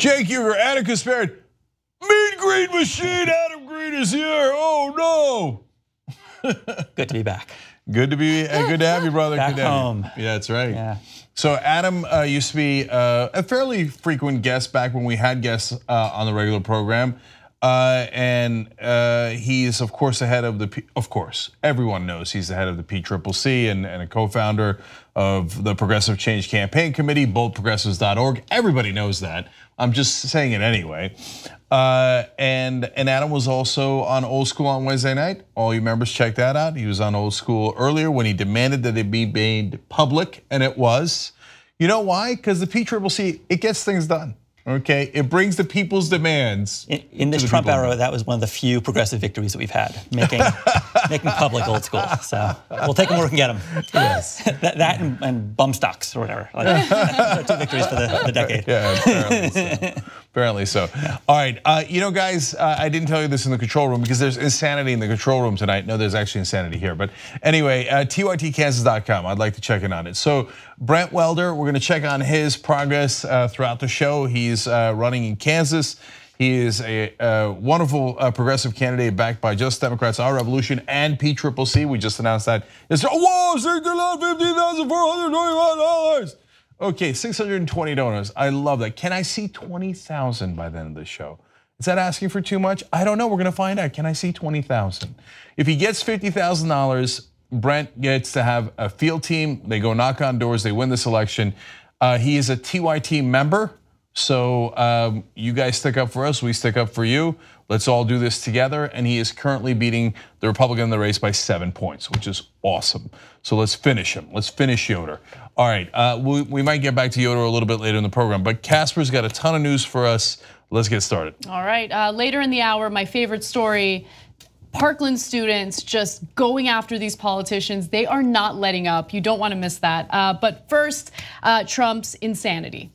Jake Huger, Atticus Barrett, Mean Green Machine, Adam Green is here. Oh no. Good to be back. Good to have you, brother. Back good to home. Have you. Yeah, that's right. Yeah. So Adam used to be a fairly frequent guest back when we had guests on the regular program. And he is, of course, the head of the, of course, everyone knows he's the head of the PCCC and a co-founder of the Progressive Change Campaign Committee, boldprogressives.org. Everybody knows that. I'm just saying it anyway. And Adam was also on Old School on Wednesday night. All you members, check that out. He was on Old School earlier when he demanded that it be made public, and it was. You know why? Because the PCCC, it gets things done. Okay, it brings the people's demands. In this Trump era, that was one of the few progressive victories that we've had, making public Old School. So we'll take them where we can get them. Yes. that and bum stocks or whatever. Like, those are two victories for the decade. Yeah, apparently so. Apparently so. Yeah. All right, you know, guys, I didn't tell you this in the control room because there's insanity in the control room tonight. No, there's actually insanity here. But anyway, tytkansas.com. I'd like to check in on it. So Brent Welder, we're going to check on his progress throughout the show. He's running in Kansas. He is a wonderful progressive candidate backed by Just Democrats, Our Revolution, and PCCC. We just announced that. Whoa, $16,50,425. Okay, 620 donors. I love that. Can I see 20,000 by the end of the show? Is that asking for too much? I don't know. We're going to find out. Can I see 20,000? If he gets $50,000, Brent gets to have a field team. They go knock on doors. They win this election. He is a TYT member. So you guys stick up for us. We stick up for you. Let's all do this together. And he is currently beating the Republican in the race by 7 points, which is awesome. So let's finish him. Let's finish Yoder. All right, we might get back to Yoder a little bit later in the program, but Casper's got a ton of news for us. Let's get started. All right, later in the hour, my favorite story, Parkland students just going after these politicians. They are not letting up. You don't want to miss that. But first, Trump's insanity.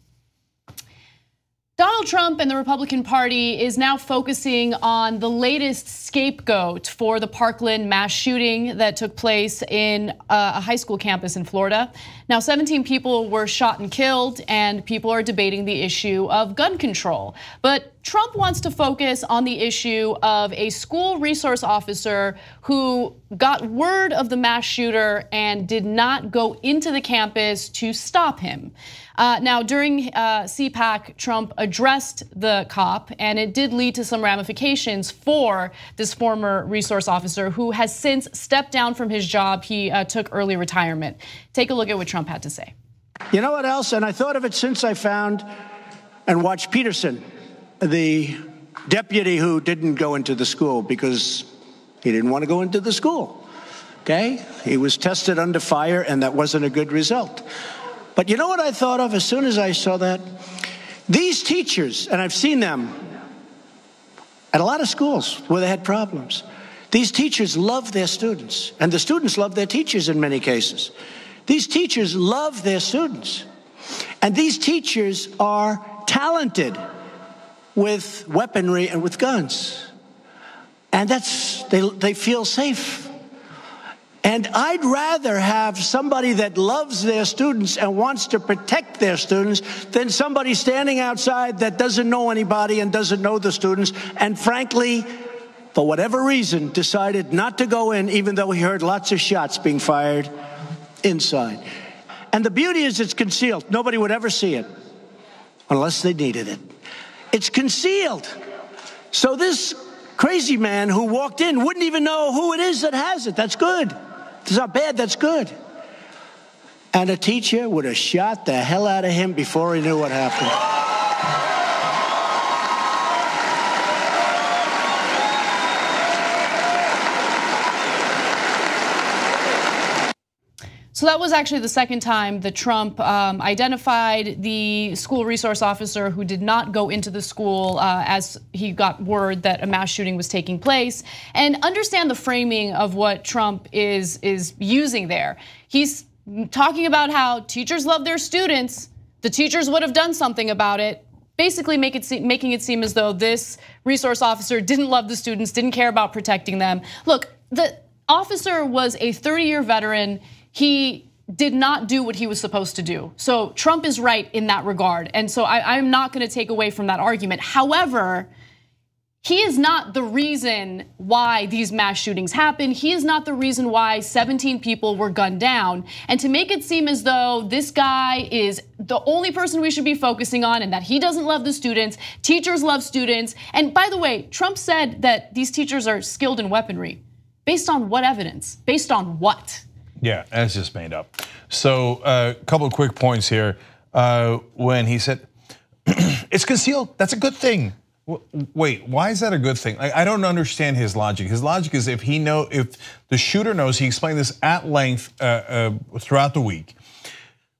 Donald Trump and the Republican Party is now focusing on the latest scapegoat for the Parkland mass shooting that took place in a high school campus in Florida. Now, 17 people were shot and killed, and people are debating the issue of gun control. But Trump wants to focus on the issue of a school resource officer who got word of the mass shooter and did not go into the campus to stop him. Now, during CPAC, Trump addressed the cop, and it did lead to some ramifications for this former resource officer who has since stepped down from his job. He took early retirement. Take a look at what Trump had to say. You know what else? And I thought of it since I found and watched Peterson, the deputy who didn't go into the school because he didn't want to go into the school, okay? He was tested under fire, and that wasn't a good result. But you know what I thought of as soon as I saw that? These teachers, and I've seen them at a lot of schools where they had problems. These teachers love their students, and the students love their teachers in many cases. These teachers love their students, and these teachers are talented with weaponry and with guns. And they feel safe. And I'd rather have somebody that loves their students and wants to protect their students than somebody standing outside that doesn't know anybody and doesn't know the students, and frankly, for whatever reason, decided not to go in, even though he heard lots of shots being fired inside. And the beauty is it's concealed. Nobody would ever see it unless they needed it. It's concealed. So this crazy man who walked in wouldn't even know who it is that has it. That's good. It's not bad, that's good. And a teacher would have shot the hell out of him before he knew what happened. So that was actually the second time that Trump identified the school resource officer who did not go into the school as he got word that a mass shooting was taking place. And understand the framing of what Trump is using there. He's talking about how teachers love their students. The teachers would have done something about it. Basically making it seem as though this resource officer didn't love the students, didn't care about protecting them. Look, the officer was a 30-year veteran. He did not do what he was supposed to do. So Trump is right in that regard. And so I'm not gonna take away from that argument. However, he is not the reason why these mass shootings happen. He is not the reason why 17 people were gunned down. And to make it seem as though this guy is the only person we should be focusing on and that he doesn't love the students, teachers love students. And by the way, Trump said that these teachers are skilled in weaponry. Based on what evidence? Based on what? Yeah, that's just made up. So a couple of quick points here. When he said, it's concealed, that's a good thing. Wait, why is that a good thing? I don't understand his logic. His logic is if the shooter knows, he explained this at length throughout the week,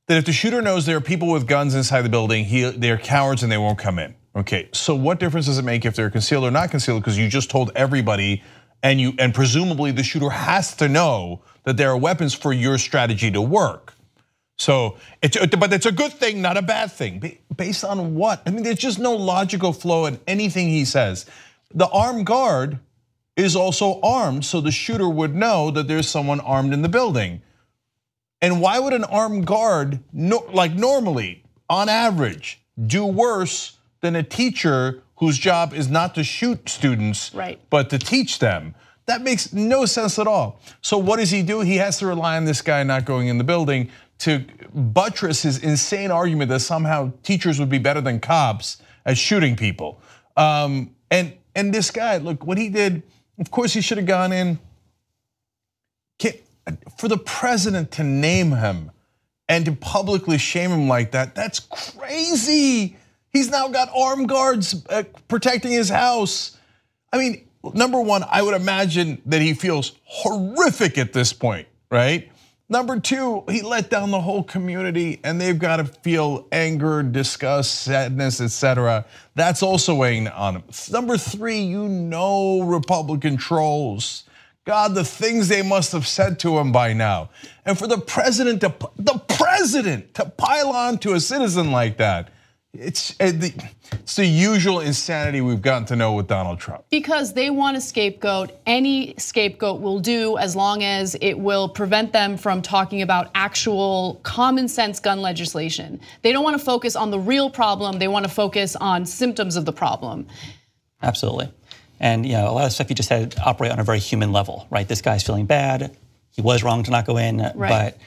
that if the shooter knows there are people with guns inside the building, they're cowards and they won't come in. Okay, so what difference does it make if they're concealed or not concealed? Because you just told everybody, and presumably the shooter has to know that there are weapons for your strategy to work. So, but it's a good thing, not a bad thing. Based on what? I mean, there's just no logical flow in anything he says. The armed guard is also armed, so the shooter would know that there's someone armed in the building. And why would an armed guard, like normally, on average, do worse than a teacher whose job is not to shoot students, but to teach them? That makes no sense at all. So what does he do? He has to rely on this guy not going in the building to buttress his insane argument that somehow teachers would be better than cops at shooting people. And this guy, look, what he did, of course he should have gone in. For the president to name him and to publicly shame him like that, that's crazy. He's now got armed guards protecting his house. I mean, number one, I would imagine that he feels horrific at this point, right? Number two, he let down the whole community and they've got to feel anger, disgust, sadness, etc. That's also weighing on him. Number three, you know Republican trolls. God, the things they must have said to him by now. And for the president to pile on to a citizen like that, it's the usual insanity we've gotten to know with Donald Trump. Because they want a scapegoat. Any scapegoat will do as long as it will prevent them from talking about actual common sense gun legislation. They don't want to focus on the real problem. They want to focus on symptoms of the problem. Absolutely. And a lot of stuff you just said operate on a very human level, right? This guy's feeling bad. He was wrong to not go in, but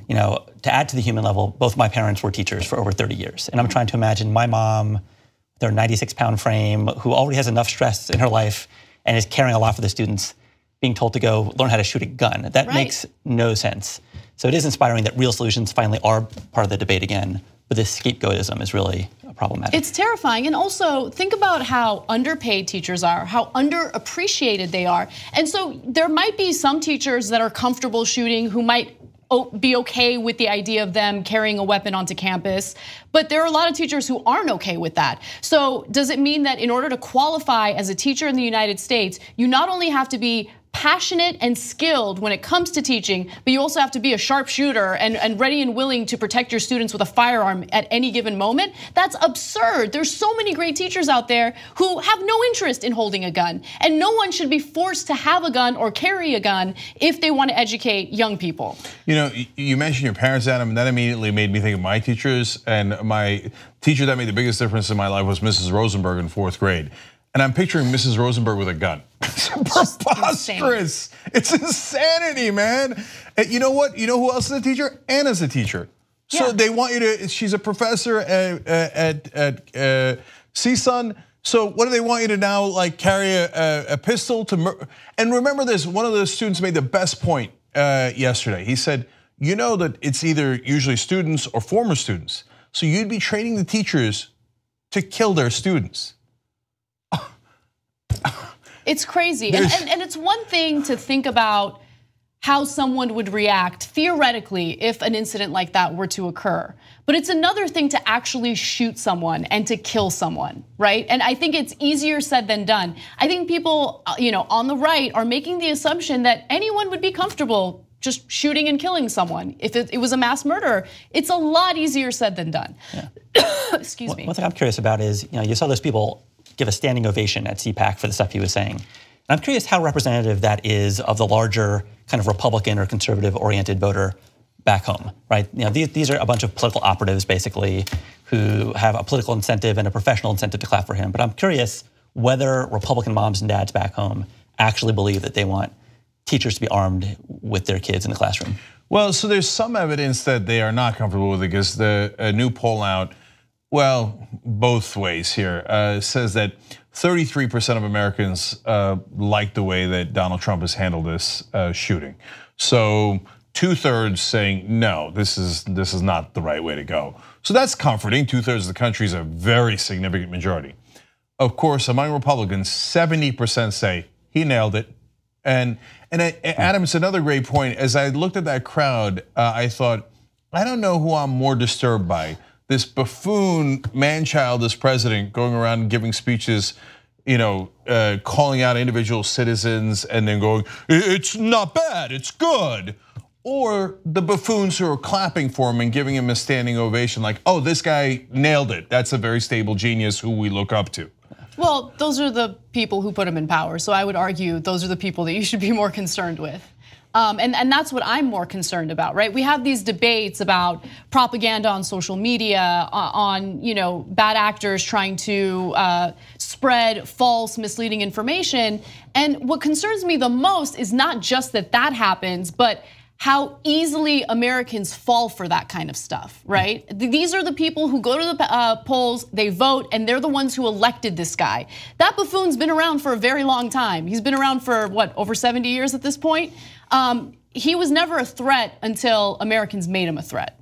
to add to the human level, both my parents were teachers for over 30 years. And I'm trying to imagine my mom, their 96-pound frame, who already has enough stress in her life and is caring a lot for the students, being told to go learn how to shoot a gun. That makes no sense. So it is inspiring that real solutions finally are part of the debate again, but this scapegoatism is really problematic. It's terrifying, and also think about how underpaid teachers are, how underappreciated they are. And so there might be some teachers that are comfortable shooting who might be okay with the idea of them carrying a weapon onto campus, but there are a lot of teachers who aren't okay with that. So does it mean that in order to qualify as a teacher in the United States, you not only have to be passionate and skilled when it comes to teaching, but you also have to be a sharpshooter and ready and willing to protect your students with a firearm at any given moment? That's absurd. There's so many great teachers out there who have no interest in holding a gun, and no one should be forced to have a gun or carry a gun if they want to educate young people. You mentioned your parents, Adam, and that immediately made me think of my teachers. And my teacher that made the biggest difference in my life was Mrs. Rosenberg in 4th grade. And I'm picturing Mrs. Rosenberg with a gun. It's preposterous. It's insanity, man. And you know what? You know who else is a teacher? Anna's a teacher. So they want you to, she's a professor at CSUN. So what do they want you to now, like carry a pistol to, and remember this, one of the students made the best point yesterday. He said, you know that it's either usually students or former students. So you'd be training the teachers to kill their students. It's crazy, and it's one thing to think about how someone would react theoretically if an incident like that were to occur. But it's another thing to actually shoot someone and to kill someone, right? And I think it's easier said than done. I think people, on the right are making the assumption that anyone would be comfortable just shooting and killing someone. If it was a mass murder, it's a lot easier said than done. Yeah. Excuse me. One thing I'm curious about is, you saw those people give a standing ovation at CPAC for the stuff he was saying. And I'm curious how representative that is of the larger kind of Republican or conservative oriented voter back home, right? These are a bunch of political operatives, basically, who have a political incentive and a professional incentive to clap for him. But I'm curious whether Republican moms and dads back home actually believe that they want teachers to be armed with their kids in the classroom. Well, so there's some evidence that they are not comfortable with it, because the new poll out, well, both ways here, says that 33% of Americans like the way that Donald Trump has handled this shooting. So 2/3 saying no, this is not the right way to go. So that's comforting. 2/3 of the country is a very significant majority. Of course, among Republicans, 70% say he nailed it. And Adam, it's another great point. As I looked at that crowd, I thought, I don't know who I'm more disturbed by. This buffoon man-child, this president going around and giving speeches, calling out individual citizens and then going, it's not bad, it's good. Or the buffoons who are clapping for him and giving him a standing ovation like, oh, this guy nailed it. That's a very stable genius who we look up to. Well, those are the people who put him in power. So I would argue those are the people that you should be more concerned with. And that's what I'm more concerned about, right? We have these debates about propaganda on social media, on bad actors trying to spread false, misleading information. And what concerns me the most is not just that happens, but how easily Americans fall for that kind of stuff, right? These are the people who go to the polls, they vote, and they're the ones who elected this guy. That buffoon's been around for a very long time. He's been around for what, over 70 years at this point? He was never a threat until Americans made him a threat,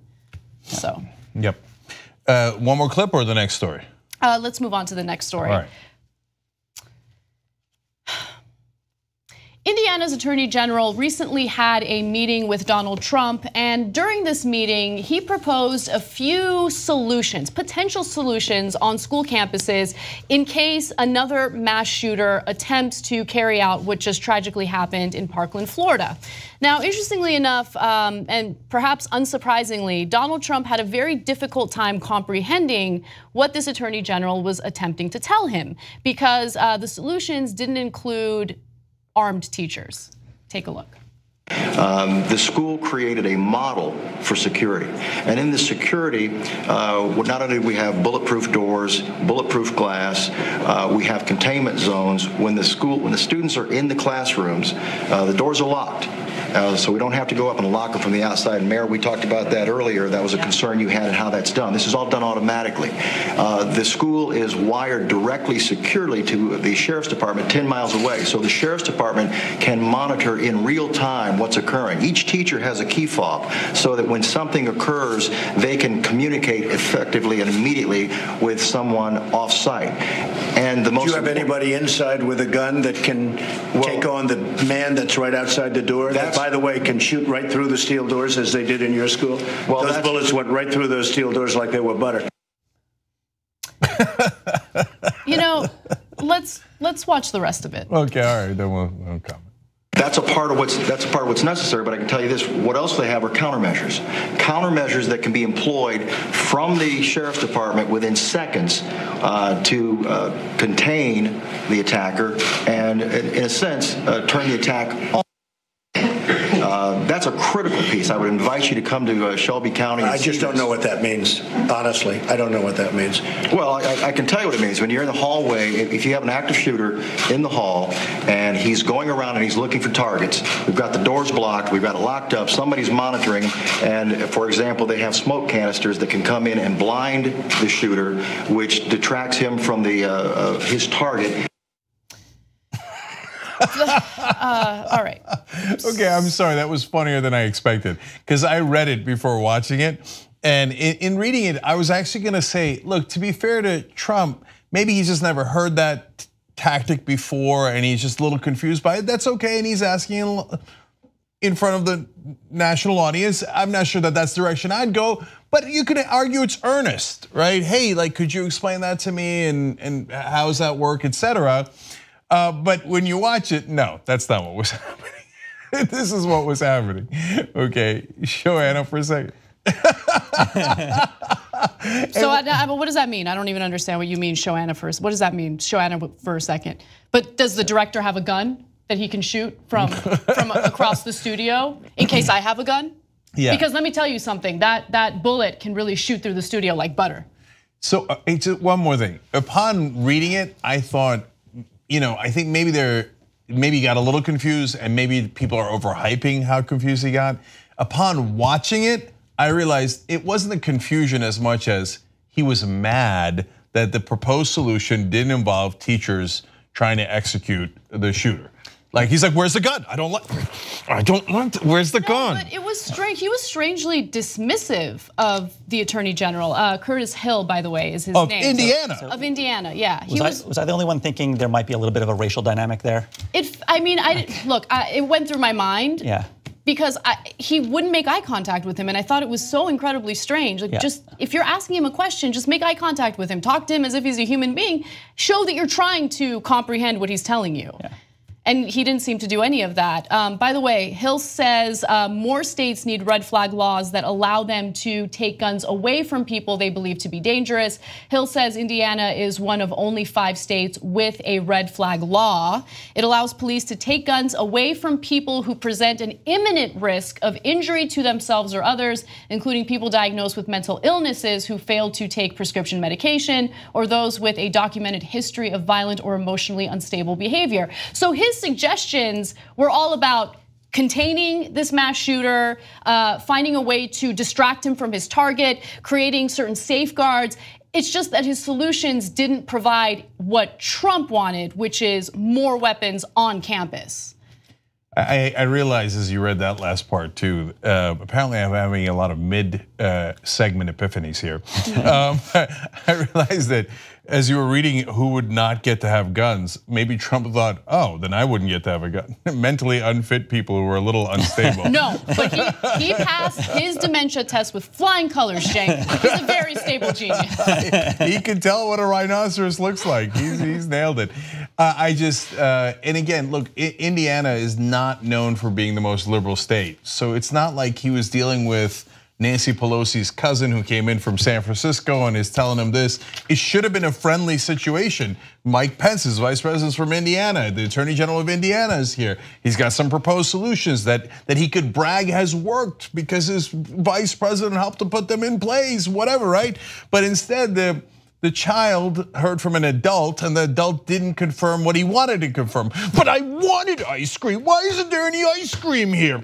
so. Yep, one more clip or the next story? Let's move on to the next story. All right. Indiana's Attorney General recently had a meeting with Donald Trump, and during this meeting, he proposed a few solutions, potential solutions on school campuses in case another mass shooter attempts to carry out what just tragically happened in Parkland, Florida. Now, interestingly enough, and perhaps unsurprisingly, Donald Trump had a very difficult time comprehending what this Attorney General was attempting to tell him, because the solutions didn't include armed teachers. Take a look. The school created a model for security. And in the security, not only do we have bulletproof doors, bulletproof glass, we have containment zones. When the students are in the classrooms, the doors are locked. So we don't have to go up and lock them from the outside. And Mayor, we talked about that earlier. That was a concern you had and how that's done. This is all done automatically. The school is wired directly, securely to the Sheriff's Department 10 miles away. So the Sheriff's Department can monitor in real time what's occurring. Each teacher has a key fob so that when something occurs, they can communicate effectively and immediately with someone off-site. And the most— Do you have anybody inside with a gun that can take on the man that's right outside the door? That, by the way, can shoot right through the steel doors as they did in your school? Well, those bullets went right through those steel doors like they were butter. Let's watch the rest of it. Okay, all right, then we'll comment. That's a part of what's necessary, but I can tell you this, what else they have are countermeasures. Countermeasures that can be employed from the Sheriff's Department within seconds to contain the attacker and, in a sense, turn the attack on. That's a critical piece. I would invite you to come to Shelby County. I just don't know what that means. Honestly, I don't know what that means. Well, I can tell you what it means. When you're in the hallway, if you have an active shooter in the hall and he's going around and he's looking for targets, we've got the doors blocked, we've got it locked up, somebody's monitoring, and for example, they have smoke canisters that can come in and blind the shooter, which detracts him from his target. All right. Okay, I'm sorry, that was funnier than I expected, because I read it before watching it. And in reading it, I was actually gonna say, look, to be fair to Trump, maybe he's just never heard that tactic before and he's just a little confused by it. That's okay, and he's asking in front of the national audience. I'm not sure that that's the direction I'd go, but you could argue it's earnest, right? Hey, like, could you explain that to me, and how does that work, etc. But when you watch it, no, that's not what was happening. This is what was happening. Okay, show Anna for a second. So what does that mean? I don't even understand what you mean, show Anna first. What does that mean, show Anna for a second? But does the director have a gun that he can shoot from across the studio in case I have a gun? Yeah. Because let me tell you something, that bullet can really shoot through the studio like butter. So one more thing. Upon reading it, I thought, I think maybe he got a little confused, and maybe people are overhyping how confused he got. Upon watching it, I realized it wasn't the confusion as much as he was mad that the proposed solution didn't involve teachers trying to execute the shooter. Like he's like, "Where's the gun? I don't want. Where's the gun?" But it was strange. He was strangely dismissive of the Attorney General. Curtis Hill, by the way, is his name. Of Indiana. Of Indiana, yeah. Was I the only one thinking there might be a little bit of a racial dynamic there? It went through my mind. Yeah. Because he wouldn't make eye contact with him, and I thought it was so incredibly strange. Like, just if you're asking him a question, just make eye contact with him. Talk to him as if he's a human being. Show that you're trying to comprehend what he's telling you. Yeah. And he didn't seem to do any of that. By the way, Hill says more states need red flag laws that allow them to take guns away from people they believe to be dangerous. Hill says Indiana is one of only 5 states with a red flag law. It allows police to take guns away from people who present an imminent risk of injury to themselves or others, including people diagnosed with mental illnesses who failed to take prescription medication, or those with a documented history of violent or emotionally unstable behavior. So his suggestions were all about containing this mass shooter, finding a way to distract him from his target, creating certain safeguards. It's just that his solutions didn't provide what Trump wanted, which is more weapons on campus. I realized as you read that last part too, apparently I'm having a lot of mid-segment epiphanies here. I realized that as you were reading who would not get to have guns, maybe Trump thought, oh, then I wouldn't get to have a gun. Mentally unfit people who were a little unstable. No, but he passed his dementia test with flying colors, Jay. He's a very stable genius. He can tell what a rhinoceros looks like. He's nailed it. And again, look, Indiana is not known for being the most liberal state. So it's not like he was dealing with Nancy Pelosi's cousin who came in from San Francisco and is telling him this. It should have been a friendly situation. Mike Pence, his vice president from Indiana, the Attorney General of Indiana is here. He's got some proposed solutions that he could brag has worked because his vice president helped to put them in place, whatever, right? But instead, the child heard from an adult and the adult didn't confirm what he wanted to confirm. But I wanted ice cream. Why isn't there any ice cream here?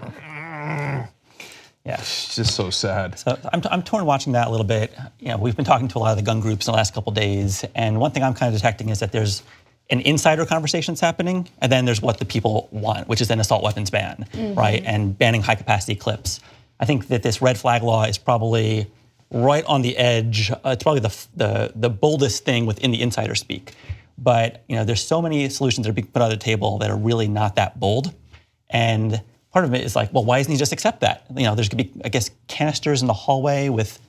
Yeah, it's just so sad. So I'm torn watching that a little bit. We've been talking to a lot of the gun groups in the last couple of days, and one thing I'm kind of detecting is that there's an insider conversation that's happening, and then there's what the people want, which is an assault weapons ban, right? And banning high capacity clips. I think that this red flag law is probably right on the edge. It's probably the boldest thing within the insider speak. But there's so many solutions that are being put on the table that are really not that bold, and part of it is like, well, why doesn't he just accept that? There's gonna be, I guess, canisters in the hallway with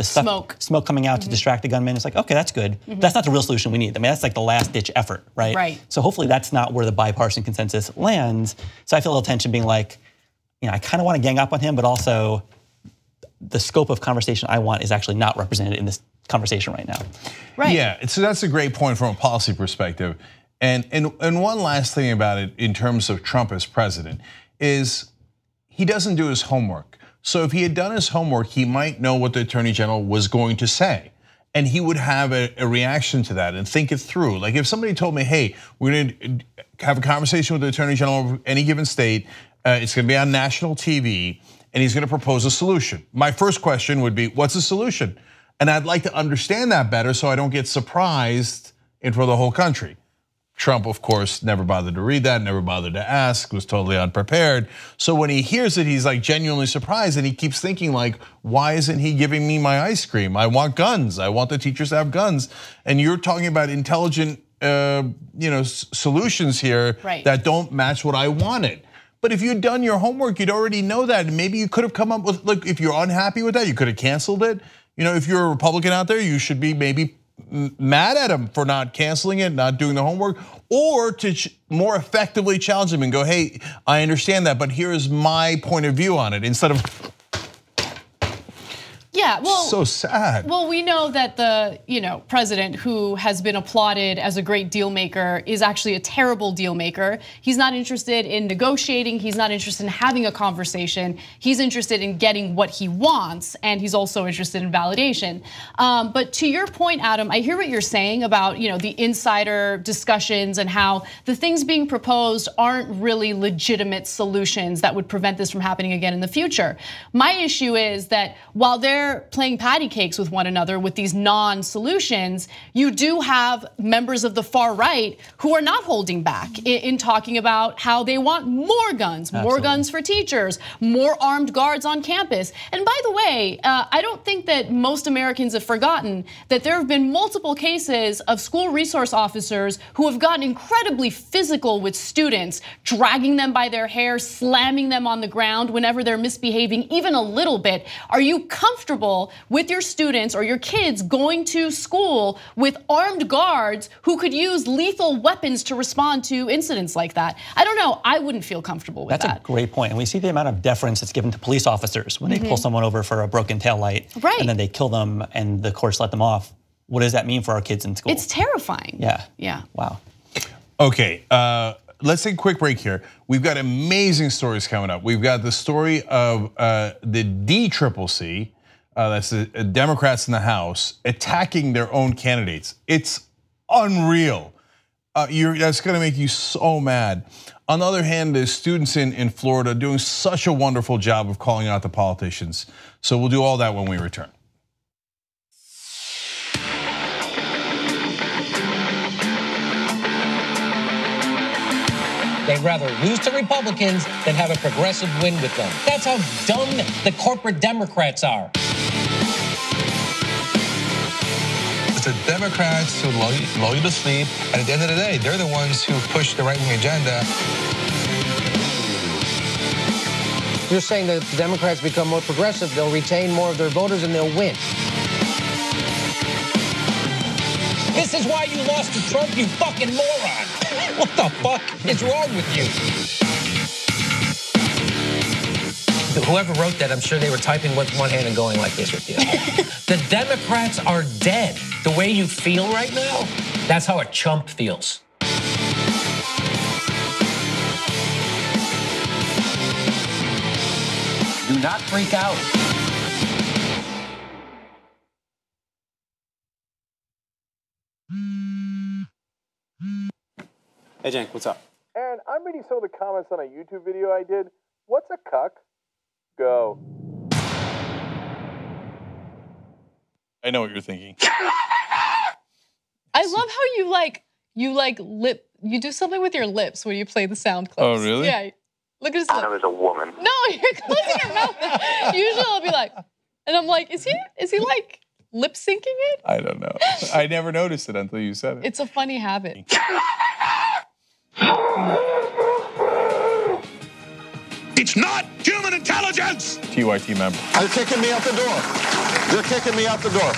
smoke coming out to distract the gunman. It's like, okay, that's good. That's not the real solution we need. I mean, that's like the last ditch effort, right? Right. So hopefully that's not where the bipartisan consensus lands. So I feel a little tension being like, I kind of want to gang up on him, but also the scope of conversation I want is actually not represented in this conversation right now. Right. Yeah, so that's a great point from a policy perspective. And one last thing about it in terms of Trump as president is he doesn't do his homework. So if he had done his homework, he might know what the Attorney General was going to say. And he would have a reaction to that and think it through. Like if somebody told me, hey, we're gonna have a conversation with the Attorney General of any given state, it's gonna be on national TV, and he's gonna propose a solution. My first question would be, what's the solution? And I'd like to understand that better so I don't get surprised in front of the whole country. Trump, of course, never bothered to read that, never bothered to ask, was totally unprepared. So when he hears it, he's like genuinely surprised, and he keeps thinking like, why isn't he giving me my ice cream? I want guns, I want the teachers to have guns. And you're talking about intelligent solutions here that don't match what I wanted. But if you'd done your homework, you'd already know that. And maybe you could have come up with, look, if you're unhappy with that, you could have canceled it. If you're a Republican out there, you should be maybe mad at him for not canceling it, not doing the homework, or to more effectively challenge him and go, hey, I understand that, but here is my point of view on it, instead of Yeah, well, so sad. Well, we know that the president, who has been applauded as a great deal maker, is actually a terrible deal maker. He's not interested in negotiating. He's not interested in having a conversation. He's interested in getting what he wants, and he's also interested in validation. But to your point, Adam, I hear what you're saying about the insider discussions and how the things being proposed aren't really legitimate solutions that would prevent this from happening again in the future. My issue is that while they're playing patty cakes with one another with these non-solutions, you do have members of the far right who are not holding back in talking about how they want more guns, more guns for teachers, more armed guards on campus. And by the way, I don't think that most Americans have forgotten that there have been multiple cases of school resource officers who have gotten incredibly physical with students, dragging them by their hair, slamming them on the ground whenever they're misbehaving even a little bit. Are you comfortable with your students or your kids going to school with armed guards who could use lethal weapons to respond to incidents like that? I don't know, I wouldn't feel comfortable with that. That's a great point. And we see the amount of deference that's given to police officers when they pull someone over for a broken taillight, and then they kill them and the courts let them off. What does that mean for our kids in school? It's terrifying. Yeah. Wow. Okay, let's take a quick break here. We've got amazing stories coming up. We've got the story of the DCCC, that's the Democrats in the House, attacking their own candidates. It's unreal. That's gonna make you so mad. On the other hand, there's students in Florida doing such a wonderful job of calling out the politicians. So we'll do all that when we return. They'd rather lose to Republicans than have a progressive win with them. That's how dumb the corporate Democrats are. It's the Democrats who lull you to sleep, and at the end of the day, they're the ones who push the right-wing agenda. You're saying that if the Democrats become more progressive, they'll retain more of their voters and they'll win. This is why you lost to Trump, you fucking moron. What the fuck is wrong with you? Whoever wrote that, I'm sure they were typing with one hand and going like this with you. The Democrats are dead. The way you feel right now, that's how a chump feels. Do not freak out. Hey, Cenk, what's up? Aaron, I'm reading some of the comments on a YouTube video I did. What's a cuck? Go. I know what you're thinking. I love how you do something with your lips when you play the sound clips. Oh, really? Yeah. Look at his lips. Adam is a woman. No, you're closing your mouth. Usually I'll be like, and I'm like, is he like lip syncing it? I don't know. I never noticed it until you said it. It's a funny habit. It's not human intelligence! TYT member. They're kicking me out the door. They're kicking me out the door.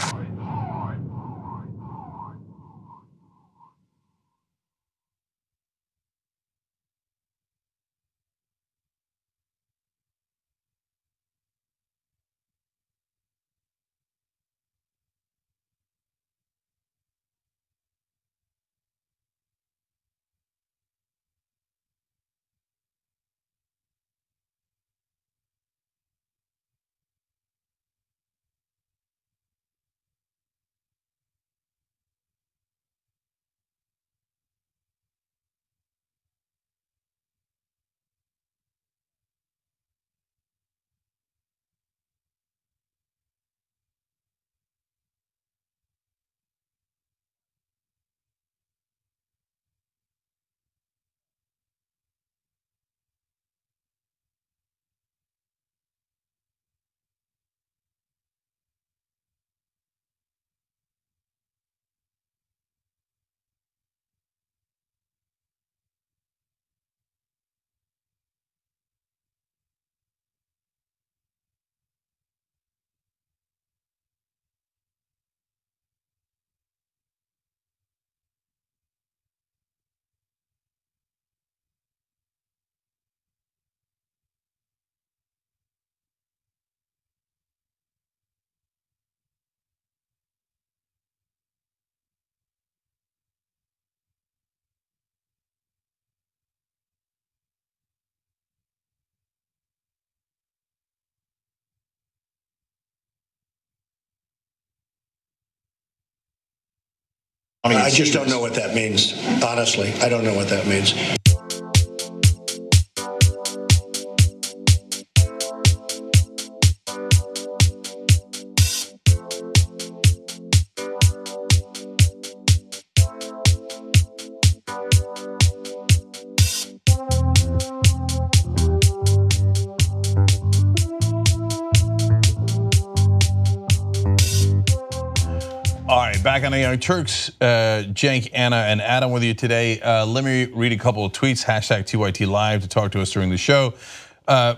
I just don't know what that means. Honestly, I don't know what that means. All right, back on the Young Turks, Cenk, Anna, and Adam with you today. Let me read a couple of tweets, hashtag TYT Live to talk to us during the show.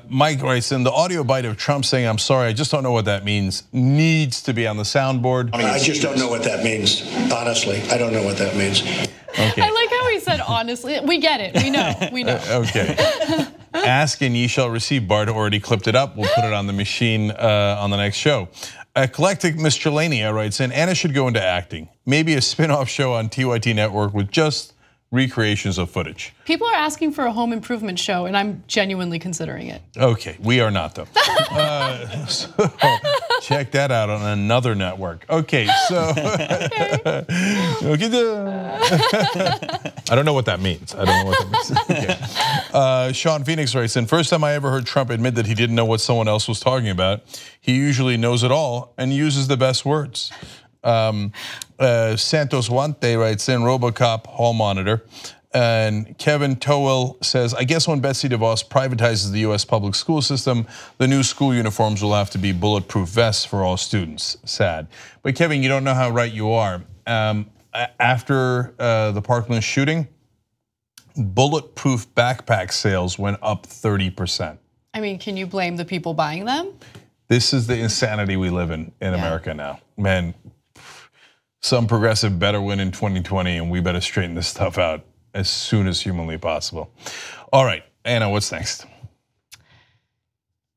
Mike writes in, the audio bite of Trump saying, I'm sorry, I just don't know what that means, needs to be on the soundboard. I just don't know what that means. Honestly, I don't know what that means. Okay. I like how he said honestly. We get it, we know. Okay. Ask and ye shall receive. Bart already clipped it up. We'll put it on the machine on the next show. Eclectic Mistralania writes in, Anna should go into acting. Maybe a spin-off show on TYT Network with just recreations of footage. People are asking for a home improvement show, and I'm genuinely considering it. Okay, we are not though. So check that out on another network. Okay, so I don't know what that means. I don't know what that means. Okay. Sean Phoenix writes in, first time I ever heard Trump admit that he didn't know what someone else was talking about. He usually knows it all and uses the best words. Santos Wante writes in, Robocop hall monitor. And Kevin Towell says, I guess when Betsy DeVos privatizes the US public school system, the new school uniforms will have to be bulletproof vests for all students. Sad. But Kevin, you don't know how right you are. After the Parkland shooting, bulletproof backpack sales went up 30%. I mean, can you blame the people buying them? This is the insanity we live in America now. Man, some progressive better win in 2020 and we better straighten this stuff out as soon as humanly possible. All right, Anna, what's next?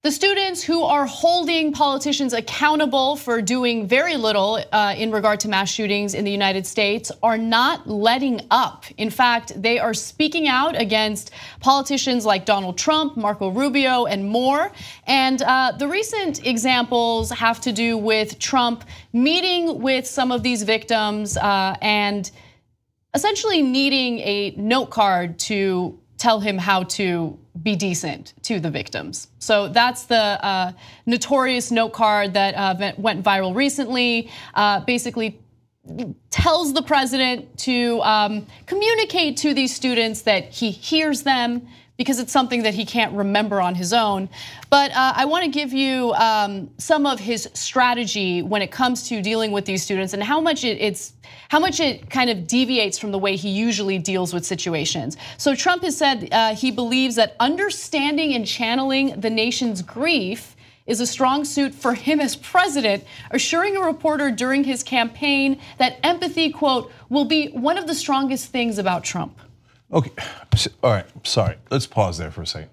The students who are holding politicians accountable for doing very little in regard to mass shootings in the United States are not letting up. In fact, they are speaking out against politicians like Donald Trump, Marco Rubio, and more. And the recent examples have to do with Trump meeting with some of these victims and essentially needing a note card to tell him how to be decent to the victims. So that's the notorious note card that went viral recently. Basically tells the president to communicate to these students that he hears them because it's something that he can't remember on his own. But I want to give you some of his strategy when it comes to dealing with these students and how much it kind of deviates from the way he usually deals with situations. So Trump has said he believes that understanding and channeling the nation's grief is a strong suit for him as president, assuring a reporter during his campaign that empathy, quote, will be one of the strongest things about Trump. Okay, all right, sorry, let's pause there for a second.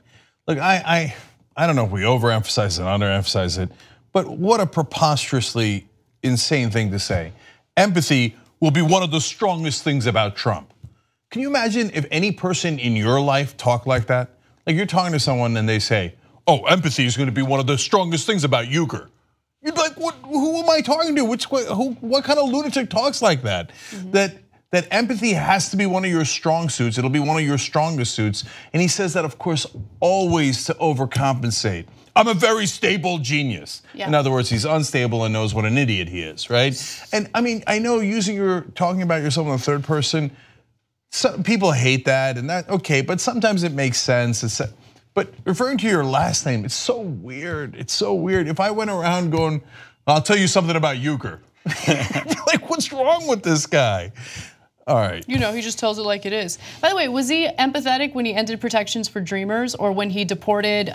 Look, I don't know if we overemphasize it, underemphasize it, but what a preposterously insane thing to say. Empathy will be one of the strongest things about Trump. Can you imagine if any person in your life talked like that? Like you're talking to someone and they say, oh, empathy is gonna be one of the strongest things about Uyghur. You're like, who am I talking to? What kind of lunatic talks like that? That empathy has to be one of your strong suits. It'll be one of your strongest suits. And he says that, of course, always to overcompensate. I'm a very stable genius. Yeah. In other words, he's unstable and knows what an idiot he is, right? And I mean, I know talking about yourself in the third person, some people hate that and that, okay, but sometimes it makes sense. But referring to your last name, it's so weird. It's so weird. If I went around going, I'll tell you something about Uyghur. Like, what's wrong with this guy? All right. You know, he just tells it like it is. By the way, was he empathetic when he ended protections for Dreamers or when he deported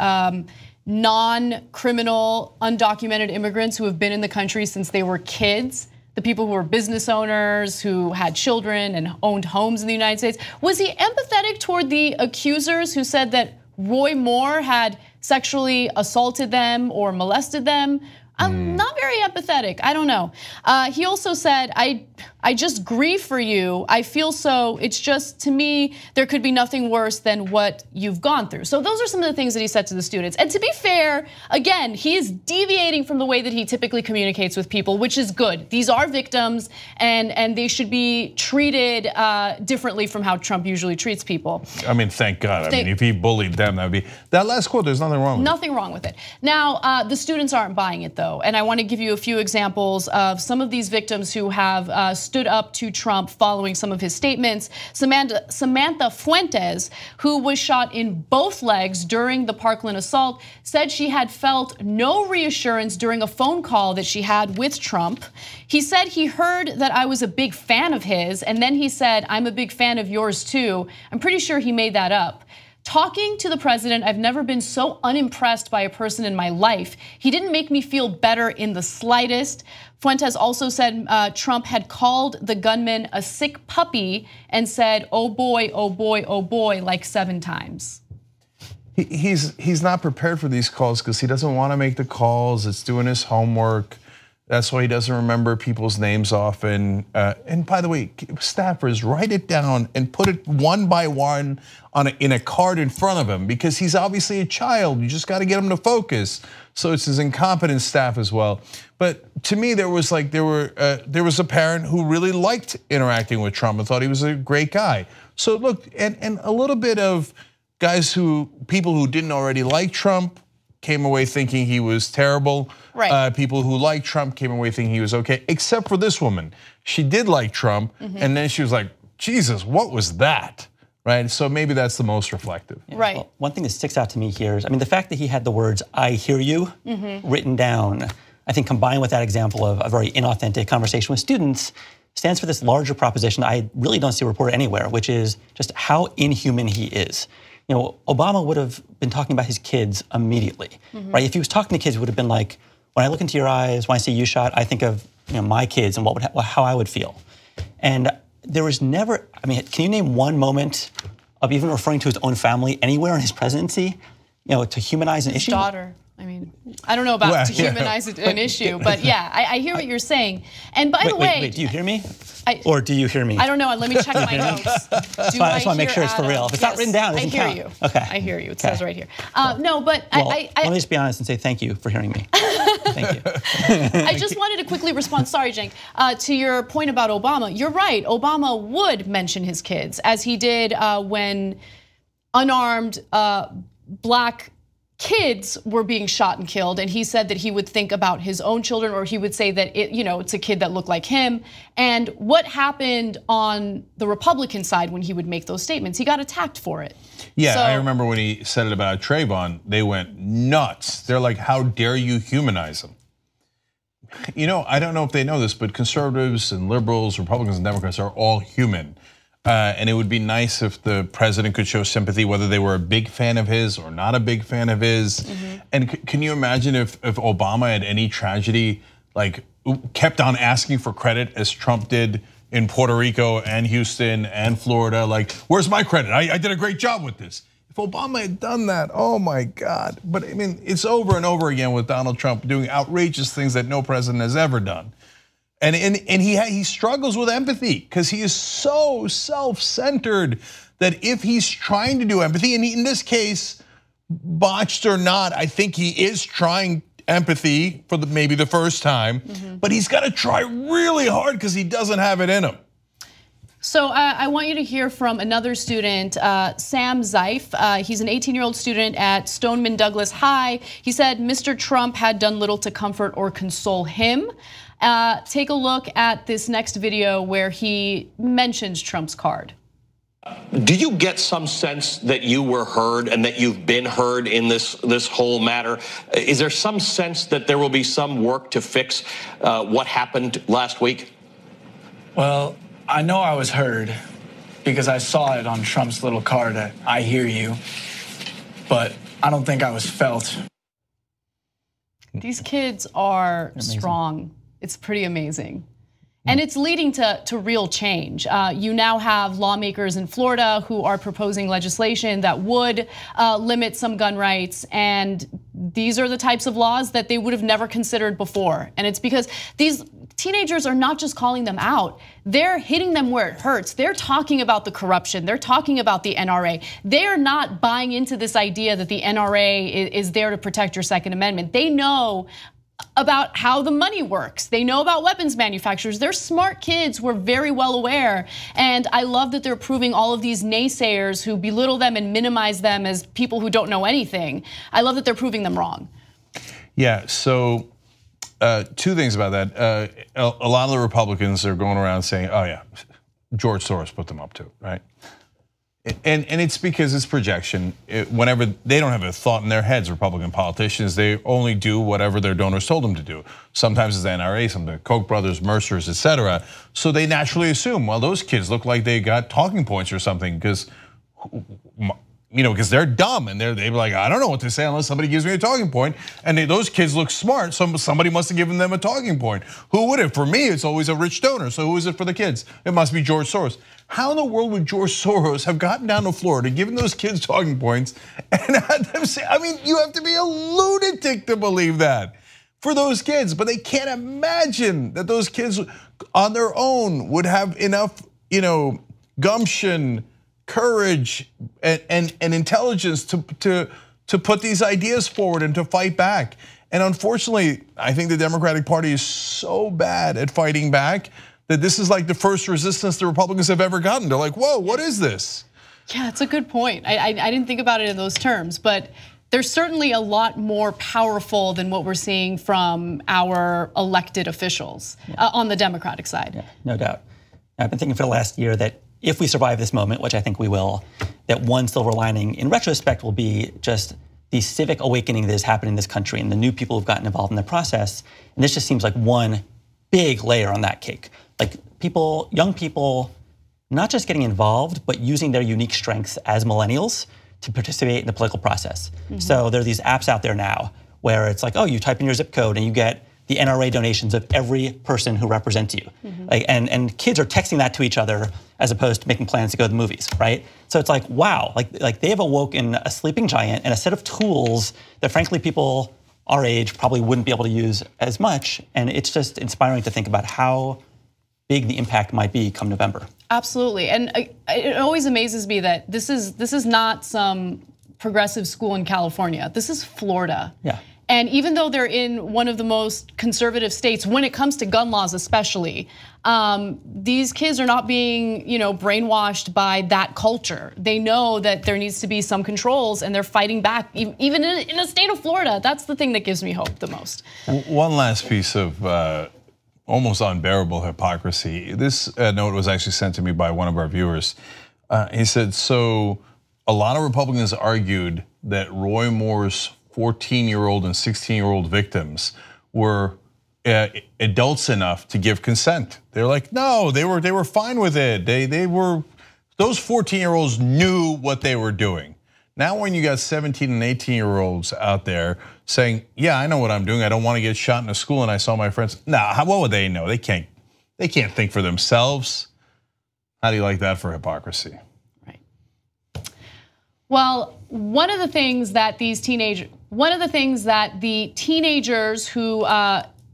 non-criminal, undocumented immigrants who have been in the country since they were kids? The people who were business owners, who had children and owned homes in the United States. Was he empathetic toward the accusers who said that Roy Moore had sexually assaulted them or molested them? I'm not very empathetic. I don't know. He also said, I I just grieve for you. I feel so, it's just, to me, there could be nothing worse than what you've gone through. So those are some of the things that he said to the students. And to be fair, again, he is deviating from the way that he typically communicates with people, which is good. These are victims, and they should be treated differently from how Trump usually treats people. I mean, thank God. I mean, if he bullied them, that would be, that last quote, there's nothing wrong with it. Nothing wrong with it. Now, the students aren't buying it though, and I want to give you a few examples of some of these victims who have stood up to Trump following some of his statements. Samantha Fuentes, who was shot in both legs during the Parkland assault, said she had felt no reassurance during a phone call that she had with Trump. He said he heard that I was a big fan of his, and then he said, I'm a big fan of yours too. I'm pretty sure he made that up. Talking to the president, I've never been so unimpressed by a person in my life. He didn't make me feel better in the slightest. Fuentes also said Trump had called the gunman a sick puppy and said, oh boy, oh boy, oh boy, like 7 times. He's not prepared for these calls because he doesn't want to make the calls. It's doing his homework. That's why he doesn't remember people's names often. And by the way, staffers, write it down and put it one by one in a card in front of him, because he's obviously a child. You just got to get him to focus. So it's his incompetent staff as well. But to me, there was a parent who really liked interacting with Trump and thought he was a great guy. So look, and a little bit of people who didn't already like Trump came away thinking he was terrible. Right. People who liked Trump came away thinking he was okay, except for this woman. She did like Trump, and then she was like, Jesus, what was that? Right, so maybe that's the most reflective. Yeah. Right. Well, one thing that sticks out to me here is, I mean, the fact that he had the words "I hear you" written down, I think combined with that example of a very inauthentic conversation with students, stands for this larger proposition I really don't see reported anywhere, which is just how inhuman he is. You know, Obama would have been talking about his kids immediately, right? If he was talking to kids, it would have been like, when I look into your eyes, when I see you shot, I think of my kids and how I would feel. And there was never, I mean, can you name one moment of even referring to his own family anywhere in his presidency, to humanize an issue? His daughter. I mean, I don't know about to humanize an issue, but yeah, I hear what you're saying. And by the way, wait, do you hear me? Or do you hear me? I don't know. Let me check my notes. I just want to make sure it's for real. If it's not written down, it doesn't count. I hear you. Okay. I hear you. It says right here. No, but well, let me just be honest and say thank you for hearing me. Thank you. I just wanted to quickly respond, sorry, Cenk, to your point about Obama. You're right. Obama would mention his kids, as he did when unarmed black kids were being shot and killed, and he said that he would think about his own children, or he would say that it's a kid that looked like him. And what happened on the Republican side when he would make those statements? He got attacked for it. Yeah, I remember when he said it about Trayvon, they went nuts. They're like, how dare you humanize him? I don't know if they know this, but conservatives and liberals, Republicans and Democrats are all human. And it would be nice if the president could show sympathy, whether they were a big fan of his or not a big fan of his. And can you imagine if Obama had any tragedy, like kept on asking for credit as Trump did in Puerto Rico and Houston and Florida, like, where's my credit? I did a great job with this. If Obama had done that, oh my God. But I mean, it's over and over again with Donald Trump doing outrageous things that no president has ever done. And he struggles with empathy because he is so self-centered that if he's trying to do empathy, and in this case, botched or not, I think he is trying empathy for maybe the first time, but he's got to try really hard because he doesn't have it in him. So I want you to hear from another student, Sam Zeif. He's an 18-year-old student at Stoneman Douglas High. He said Mr. Trump had done little to comfort or console him. Take a look at this next video where he mentions Trump's card. Do you get some sense that you were heard and that you've been heard in this whole matter? Is there some sense that there will be some work to fix what happened last week? Well, I know I was heard because I saw it on Trump's little card, I hear you, but I don't think I was felt. These kids are strong. It's pretty amazing. And it's leading to real change. You now have lawmakers in Florida who are proposing legislation that would limit some gun rights. And these are the types of laws that they would have never considered before. And it's because these teenagers are not just calling them out, they're hitting them where it hurts. They're talking about the corruption, they're talking about the NRA. They are not buying into this idea that the NRA is there to protect your Second Amendment. They know about how the money works. They know about weapons manufacturers. They're smart kids who are very well aware. And I love that they're proving all of these naysayers who belittle them and minimize them as people who don't know anything. I love that they're proving them wrong. Yeah, so two things about that. A lot of the Republicans are going around saying, oh yeah, George Soros put them up to it, right? And it's because it's projection. Whenever they don't have a thought in their heads, Republican politicians, they only do whatever their donors told them to do. Sometimes it's the NRA, sometimes Koch brothers, Mercers, etc. So they naturally assume, well, those kids look like they got talking points or something, because because they're dumb and they're like, I don't know what to say unless somebody gives me a talking point. And those kids look smart, so somebody must have given them a talking point. Who would it? For me, it's always a rich donor. So who is it for the kids? It must be George Soros. How in the world would George Soros have gotten down to Florida, given those kids talking points, and had them say, I mean, you have to be a lunatic to believe that for those kids. But they can't imagine that those kids on their own would have enough, gumption, courage, and intelligence to put these ideas forward and to fight back. And unfortunately, I think the Democratic Party is so bad at fighting back that this is like the first resistance the Republicans have ever gotten. They're like, whoa, what is this? Yeah, it's a good point. I didn't think about it in those terms, but they're certainly a lot more powerful than what we're seeing from our elected officials on the Democratic side. Yeah, no doubt. I've been thinking for the last year that if we survive this moment, which I think we will, that one silver lining in retrospect will be just the civic awakening that is happening in this country and the new people who've gotten involved in the process. And this just seems like one big layer on that cake. Like young people, not just getting involved, but using their unique strengths as millennials to participate in the political process. So there are these apps out there now where it's like, oh, you type in your zip code and you get the NRA donations of every person who represents you. And kids are texting that to each other as opposed to making plans to go to the movies, right? So it's like, wow, like they have awoken a sleeping giant and a set of tools that frankly people our age probably wouldn't be able to use as much. And it's just inspiring to think about how big the impact might be come November. Absolutely, and it always amazes me that this is not some progressive school in California. This is Florida. Yeah. And even though they're in one of the most conservative states when it comes to gun laws especially, these kids are not being brainwashed by that culture. They know that there needs to be some controls and they're fighting back even in a state of Florida. That's the thing that gives me hope the most. One last piece of almost unbearable hypocrisy. This note was actually sent to me by one of our viewers. He said, so a lot of Republicans argued that Roy Moore's 14-year-old and 16-year-old victims were adults enough to give consent. They're like, no, they were fine with it. Those 14-year-olds knew what they were doing. Now when you got 17 and 18-year-olds out there saying, yeah, I know what I'm doing. I don't want to get shot in a school and I saw my friends. Nah, what would they know? They can't think for themselves. How do you like that for hypocrisy? Right. Well, one of the things that the teenagers who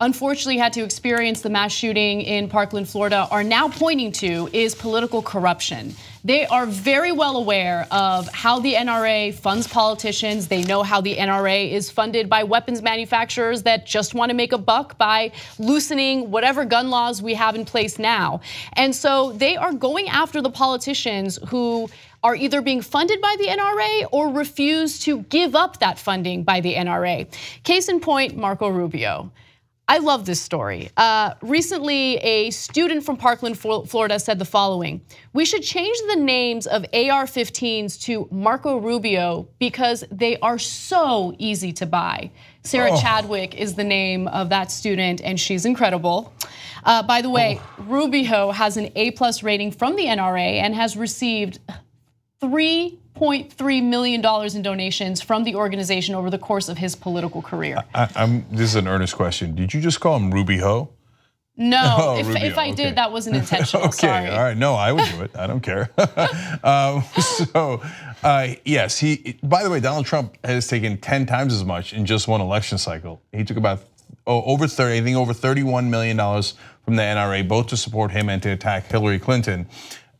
unfortunately had to experience the mass shooting in Parkland, Florida are now pointing to is political corruption. They are very well aware of how the NRA funds politicians. They know how the NRA is funded by weapons manufacturers that just want to make a buck by loosening whatever gun laws we have in place now. And so they are going after the politicians who are either being funded by the NRA or refuse to give up that funding by the NRA. Case in point, Marco Rubio. I love this story. Recently, a student from Parkland, Florida said the following: we should change the names of AR-15s to Marco Rubio because they are so easy to buy. Sarah Chadwick is the name of that student and she's incredible. By the way, Rubio has an A+ rating from the NRA and has received $3.3 million in donations from the organization over the course of his political career. This is an earnest question. Did you just call him Ruby Ho? No, if I did, that wasn't intentional. Okay, sorry. All right. No, I would do it. I don't care. Yes, by the way, Donald Trump has taken 10 times as much in just one election cycle. He took about over $31 million from the NRA, both to support him and to attack Hillary Clinton.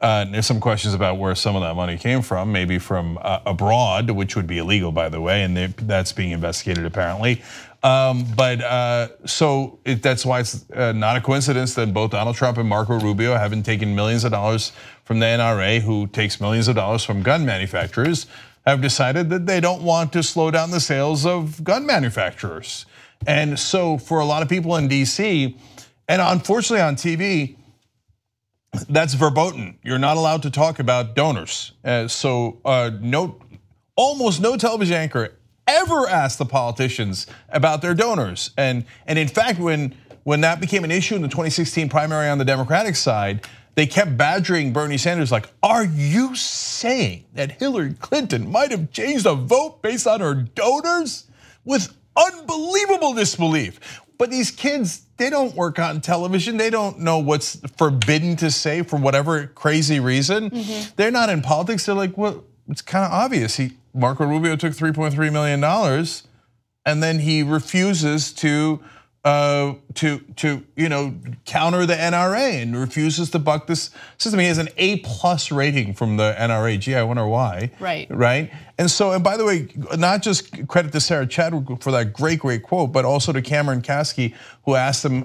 There's some questions about where some of that money came from, maybe from abroad, which would be illegal, by the way, and that's being investigated apparently. That's why it's not a coincidence that both Donald Trump and Marco Rubio, having taken millions of dollars from the NRA, who takes millions of dollars from gun manufacturers, have decided that they don't want to slow down the sales of gun manufacturers. And so for a lot of people in DC, and unfortunately on TV, that's verboten. You're not allowed to talk about donors. Almost no television anchor ever asked the politicians about their donors. And in fact, when that became an issue in the 2016 primary on the Democratic side, they kept badgering Bernie Sanders like, are you saying that Hillary Clinton might have changed a vote based on her donors? With unbelievable disbelief. But these kids, they don't work on television. They don't know what's forbidden to say for whatever crazy reason. They're not in politics. They're like, well, it's kind of obvious. Marco Rubio took $3.3 million, and then he refuses to counter the NRA and refuses to buck this system. He has an A+ rating from the NRA. Gee, I wonder why. Right. And so, and by the way, not just credit to Sarah Chadwick for that great quote, but also to Cameron Kasky, who asked him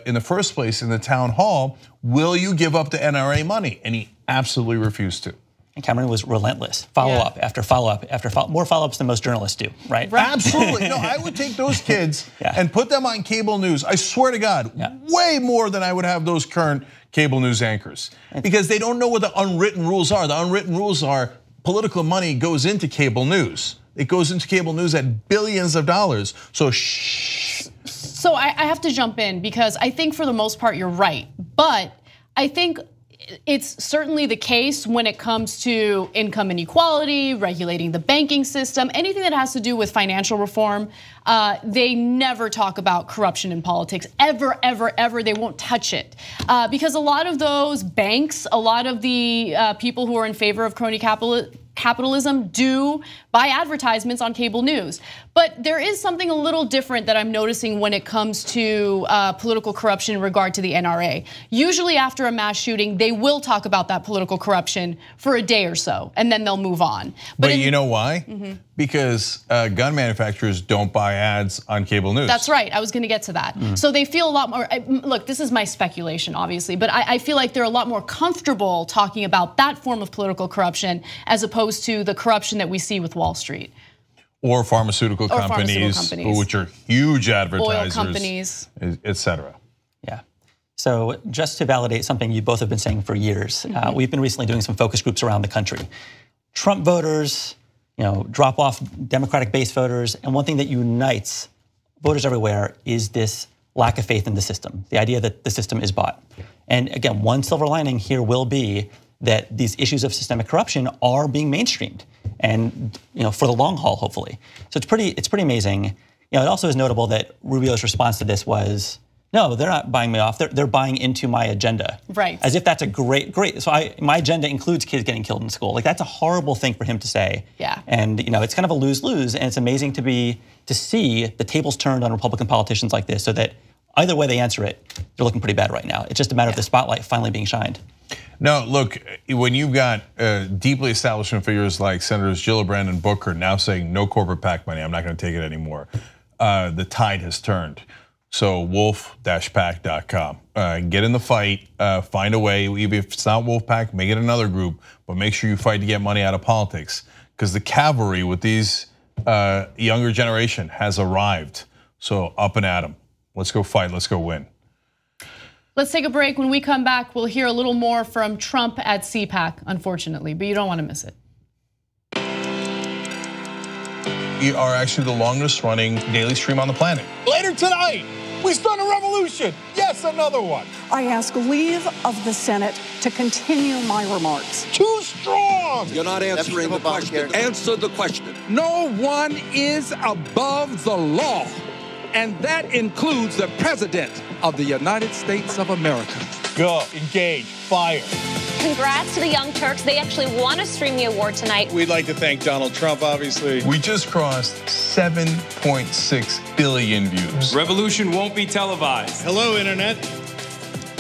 in the first place in the town hall, will you give up the NRA money? And he absolutely refused to. And Cameron was relentless, follow-up after follow-up after follow-up, more follow-ups than most journalists do, right? Absolutely, no, I would take those kids and put them on cable news, I swear to God, way more than I would have those current cable news anchors. Because they don't know what the unwritten rules are. The unwritten rules are political money goes into cable news. It goes into cable news at billions of dollars, so shh. So I have to jump in because I think for the most part you're right, but I think it's certainly the case when it comes to income inequality, regulating the banking system, anything that has to do with financial reform. They never talk about corruption in politics, ever, ever, ever. They won't touch it. Because a lot of those banks, a lot of the people who are in favor of crony capitalism do buy advertisements on cable news. But there is something a little different that I'm noticing when it comes to political corruption in regard to the NRA. Usually after a mass shooting, they will talk about that political corruption for a day or so, and then they'll move on. But you know why? Because gun manufacturers don't buy ads on cable news. That's right, I was gonna get to that. So they feel a lot more, look, this is my speculation obviously, but I feel like they're a lot more comfortable talking about that form of political corruption as opposed to the corruption that we see with Wall Street. Or pharmaceutical companies, which are huge advertisers. Oil companies. Et cetera. Yeah. So just to validate something you both have been saying for years, we've been recently doing some focus groups around the country. Trump voters, drop off Democratic base voters, and one thing that unites voters everywhere is this lack of faith in the system, the idea that the system is bought. And again, one silver lining here will be that these issues of systemic corruption are being mainstreamed, and for the long haul, hopefully. So it's pretty amazing. It also is notable that Rubio's response to this was, no, they're not buying me off. They're buying into my agenda. Right. As if that's a great. So my agenda includes kids getting killed in school. Like that's a horrible thing for him to say. Yeah. And it's kind of a lose-lose, and it's amazing to see the tables turned on Republican politicians like this, so that either way they answer it, they're looking pretty bad right now. It's just a matter of the spotlight finally being shined. No, look, when you've got deeply establishment figures like Senators Gillibrand and Booker now saying no corporate PAC money, I'm not going to take it anymore, the tide has turned. So wolf-pac.com. Get in the fight, find a way, even if it's not Wolfpack, make it another group, but make sure you fight to get money out of politics. Because the cavalry with these younger generation has arrived. So up and at them. Let's go fight, let's go win. Let's take a break. When we come back, we'll hear a little more from Trump at CPAC, unfortunately, but you don't want to miss it. We are actually the longest running daily stream on the planet. Later tonight, we start a revolution. Yes, another one. I ask leave of the Senate to continue my remarks. Too strong. You're not answering the question. Answer the question. No one is above the law, and that includes the President of the United States of America. Go, engage, fire. Congrats to the Young Turks. They actually won a Streamy Award tonight. We'd like to thank Donald Trump, obviously. We just crossed 7.6 billion views. Revolution won't be televised. Hello, Internet.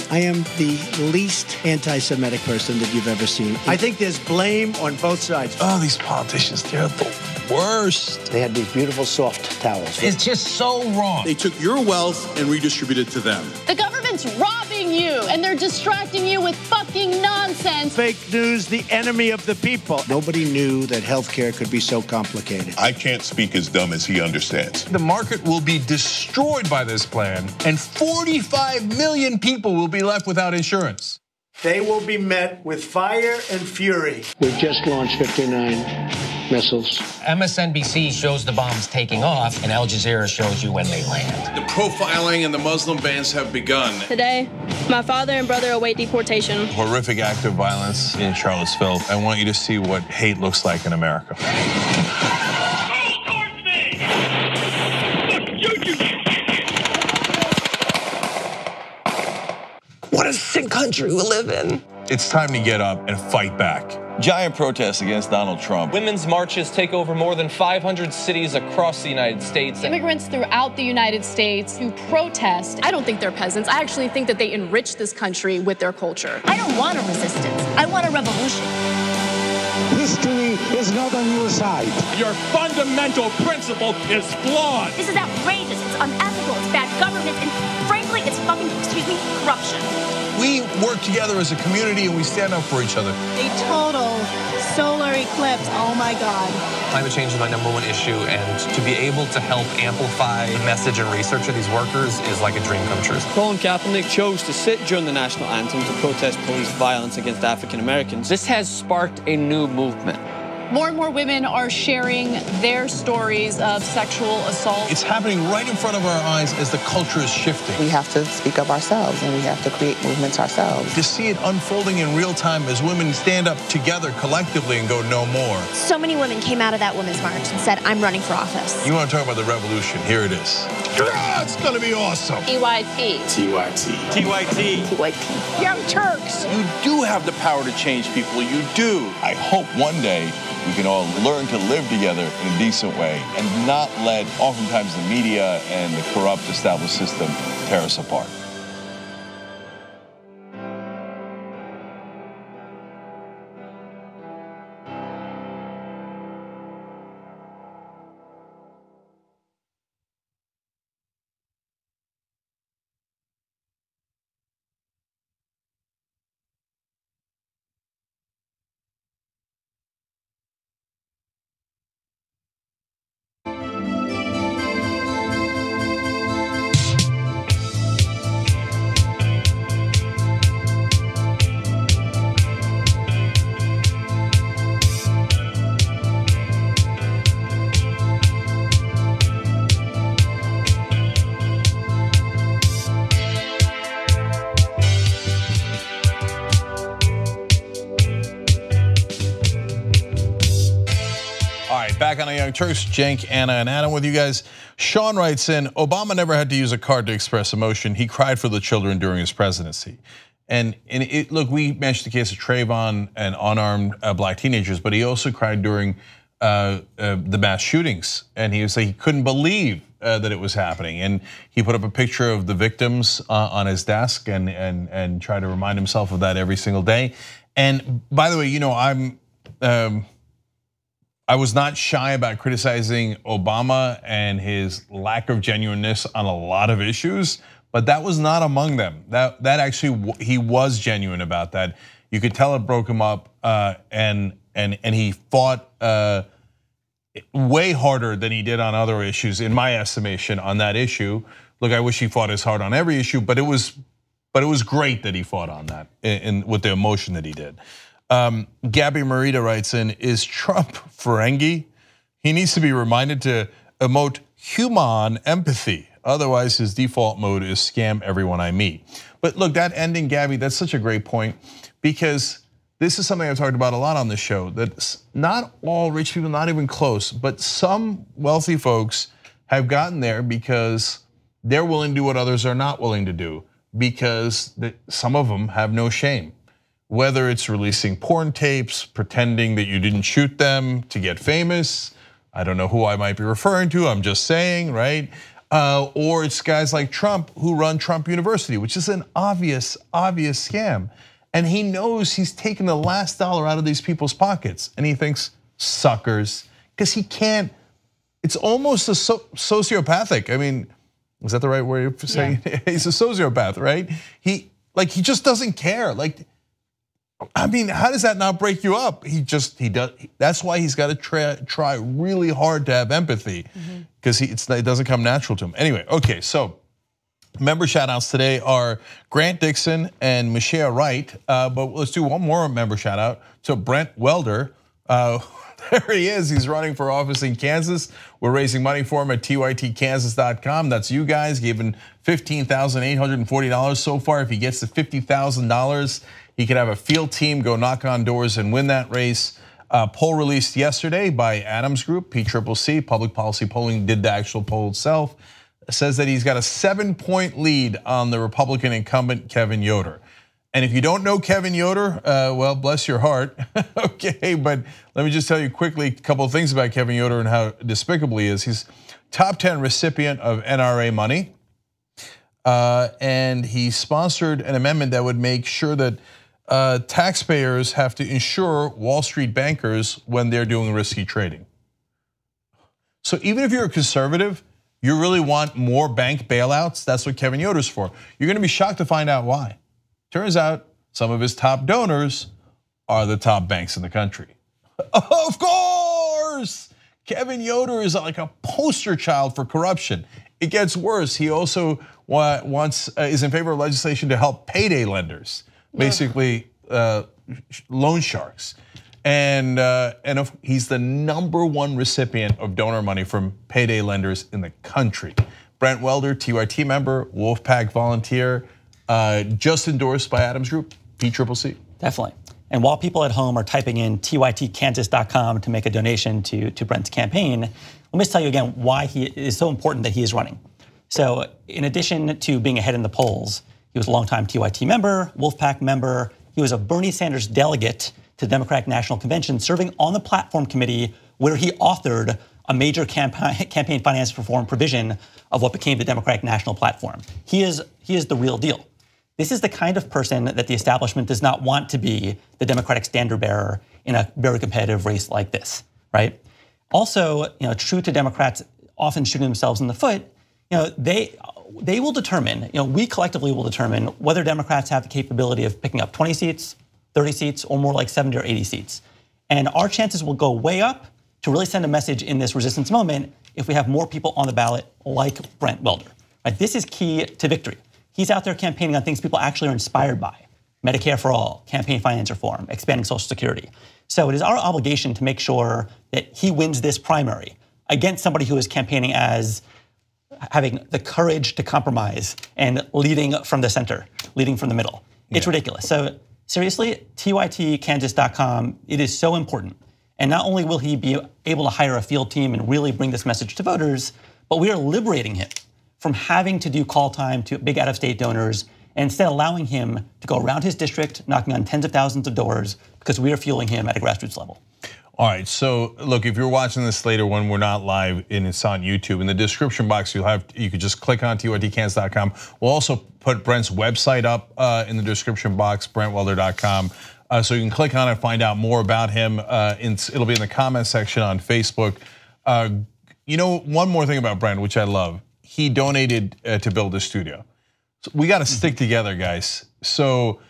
I am the least anti-Semitic person that you've ever seen. I think there's blame on both sides. Oh, these politicians, they're the worst. They had these beautiful soft towels. It's just so wrong. They took your wealth and redistributed it to them. The government's robbing you, and they're distracting you with fucking nonsense. Fake news, the enemy of the people. Nobody knew that healthcare could be so complicated. I can't speak as dumb as he understands. The market will be destroyed by this plan, and 45 million people will be left without insurance. They will be met with fire and fury. We've just launched 59 missiles. MSNBC shows the bombs taking off, and Al Jazeera shows you when they land. The profiling and the Muslim bans have begun. Today, my father and brother await deportation. Horrific act of violence in Charlottesville. I want you to see what hate looks like in America. What a sick country we live in. It's time to get up and fight back. Giant protests against Donald Trump. Women's marches take over more than 500 cities across the United States. Immigrants throughout the United States who protest. I don't think they're peasants. I actually think that they enrich this country with their culture. I don't want a resistance. I want a revolution. History is not on your side. Your fundamental principle is flawed. This is outrageous. It's unethical. It's bad government. And frankly, it's fucking, corruption. We work together as a community and we stand up for each other. A total solar eclipse, oh my God. Climate change is my #1 issue, and to be able to help amplify the message and research of these workers is like a dream come true. Colin Kaepernick chose to sit during the national anthem to protest police violence against African Americans. This has sparked a new movement. More and more women are sharing their stories of sexual assault. It's happening right in front of our eyes as the culture is shifting. We have to speak up ourselves, and we have to create movements ourselves. To see it unfolding in real time as women stand up together collectively and go no more. So many women came out of that women's march and said, I'm running for office. You want to talk about the revolution? Here it is. Yeah, it's gonna be awesome. TYT. TYT. TYT. TYT. Young Turks. You do have the power to change people, you do. I hope one day we can all learn to live together in a decent way and not let, oftentimes, the media and the corrupt established system tear us apart. Back on the Young Turks, Cenk, Anna, and Adam with you guys. Sean writes in, Obama never had to use a card to express emotion. He cried for the children during his presidency. And look, we mentioned the case of Trayvon and unarmed black teenagers, but he also cried during the mass shootings. And he was like, he couldn't believe that it was happening. And he put up a picture of the victims on his desk and tried to remind himself of that every single day. And by the way, you know, I was not shy about criticizing Obama and his lack of genuineness on a lot of issues, but that was not among them. That actually, he was genuine about that. You could tell it broke him up, and he fought way harder than he did on other issues, in my estimation, on that issue. Look, I wish he fought as hard on every issue, but it was great that he fought on that with the emotion that he did. Gabby Marita writes in, is Trump Ferengi? He needs to be reminded to emote human empathy. Otherwise, his default mode is scam everyone I meet. But look, that ending, Gabby, that's such a great point, because this is something I've talked about a lot on the show, that not all rich people, not even close, but some wealthy folks have gotten there because they're willing to do what others are not willing to do, because some of them have no shame. whether it's releasing porn tapes, pretending that you didn't shoot them to get famous. I don't know who I might be referring to, I'm just saying, right? Or it's guys like Trump who run Trump University, which is an obvious scam. And he knows he's taken the last dollar out of these people's pockets. And he thinks, suckers, because he can't, it's almost a sociopathic. I mean, is that the right word for saying? Yeah. He's a sociopath, right? He just doesn't care. I mean, how does that not break you up? He does. That's why he's got to try really hard to have empathy, because it doesn't come natural to him. Anyway, okay, so member shout outs today are Grant Dixon and Michelle Wright, but let's do one more member shout out to Brent Welder. There he is, he's running for office in Kansas. We're raising money for him at tytkansas.com. That's you guys giving $15,840 so far. If he gets to $50,000, he could have a field team go knock on doors and win that race. Poll released yesterday by Adams Group, PCCC, Public Policy Polling did the actual poll itself. It says that he's got a 7-point lead on the Republican incumbent, Kevin Yoder. And if you don't know Kevin Yoder, well, bless your heart, okay, but let me just tell you quickly a couple of things about Kevin Yoder and how despicable he is. He's top 10 recipient of NRA money, and he sponsored an amendment that would make sure that taxpayers have to insure Wall Street bankers when they're doing risky trading. So even if you're a conservative, you really want more bank bailouts, that's what Kevin Yoder's for. You're gonna be shocked to find out why. Turns out some of his top donors are the top banks in the country. Of course, Kevin Yoder is like a poster child for corruption. It gets worse. He also is in favor of legislation to help payday lenders, basically loan sharks. And he's the #1 recipient of donor money from payday lenders in the country. Brent Welder, TYT member, Wolfpack volunteer, just endorsed by Adams Group, PCCC. Definitely. And while people at home are typing in tytkansas.com to make a donation to Brent's campaign, let me just tell you again why he is so important that he is running. So in addition to being ahead in the polls, he was a longtime TYT member, Wolfpack member. He was a Bernie Sanders delegate to the Democratic National Convention, serving on the platform committee where he authored a major campaign finance reform provision of what became the Democratic National Platform. He is the real deal. This is the kind of person that the establishment does not want to be the Democratic standard bearer in a very competitive race like this, right? Also, true to Democrats often shooting themselves in the foot, they will determine, we collectively will determine whether Democrats have the capability of picking up 20 seats, 30 seats, or more like 70 or 80 seats. And our chances will go way up to really send a message in this resistance moment if we have more people on the ballot like Brent Welder. Right? This is key to victory. He's out there campaigning on things people actually are inspired by. Medicare for all, campaign finance reform, expanding Social Security. So it is our obligation to make sure that he wins this primary against somebody who is campaigning as having the courage to compromise and leading from the center, leading from the middle. It's ridiculous. So seriously, tytkansas.com, it is so important. And not only will he be able to hire a field team and really bring this message to voters, but we are liberating him from having to do call time to big out-of-state donors and instead allowing him to go around his district, knocking on tens of thousands of doors because we are fueling him at a grassroots level. All right, so look, if you're watching this later when we're not live and it's on YouTube, in the description box you could just click on tytkansas.com. We'll also put Brent's website up in the description box, brentwelder.com. So you can click on it, find out more about him. It'll be in the comment section on Facebook. One more thing about Brent, which I love. He donated to build this studio. So we got to stick together, guys. So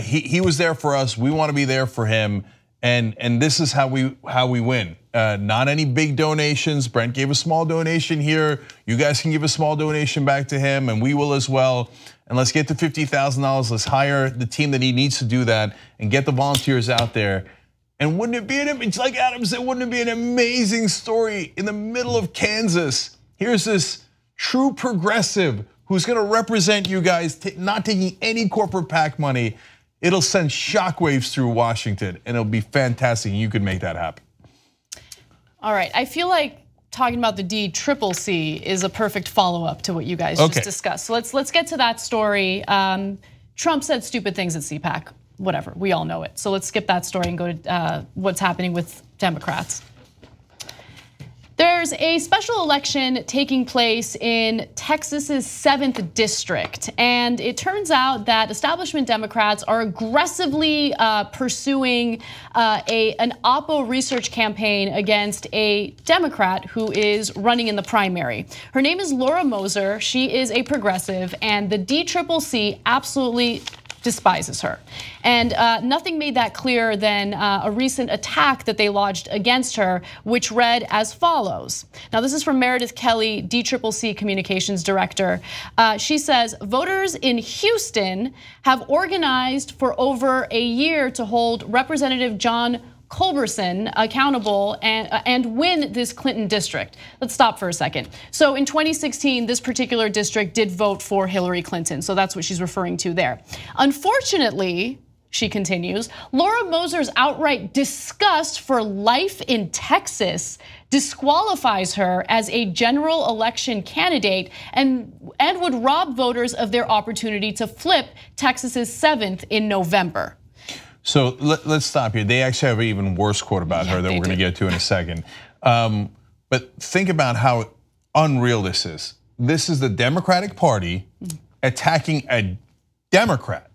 he was there for us. We want to be there for him. And this is how we win. Not any big donations. Brent gave a small donation here. You guys can give a small donation back to him, and we will as well. And let's get to $50,000. Let's hire the team that he needs to do that, and get the volunteers out there. And wouldn't it be it's like Adam said, wouldn't it be an amazing story in the middle of Kansas? Here's this true progressive who's going to represent you guys, not taking any corporate PAC money. It'll send shockwaves through Washington, and it'll be fantastic. You could make that happen. All right, I feel like talking about the DCCC is a perfect follow-up to what you guys just discussed. So let's get to that story. Trump said stupid things at CPAC. whatever, we all know it. So let's skip that story and go to what's happening with Democrats. There's a special election taking place in Texas's 7th district, and it turns out that establishment Democrats are aggressively pursuing an Oppo research campaign against a Democrat who is running in the primary. Her name is Laura Moser. She is a progressive, and the DCCC absolutely despises her. And nothing made that clearer than a recent attack that they lodged against her, which read as follows. Now, this is from Meredith Kelly, DCCC Communications Director. She says, voters in Houston have organized for over a year to hold Representative John Culberson accountable and win this Clinton district. Let's stop for a second. So in 2016, this particular district did vote for Hillary Clinton. So that's what she's referring to there. Unfortunately, she continues, Laura Moser's outright disgust for life in Texas disqualifies her as a general election candidate and would rob voters of their opportunity to flip Texas's 7th in November. So let's stop here. They actually have an even worse quote about her that we're going to get to in a second. But think about how unreal this is. This is the Democratic Party attacking a Democrat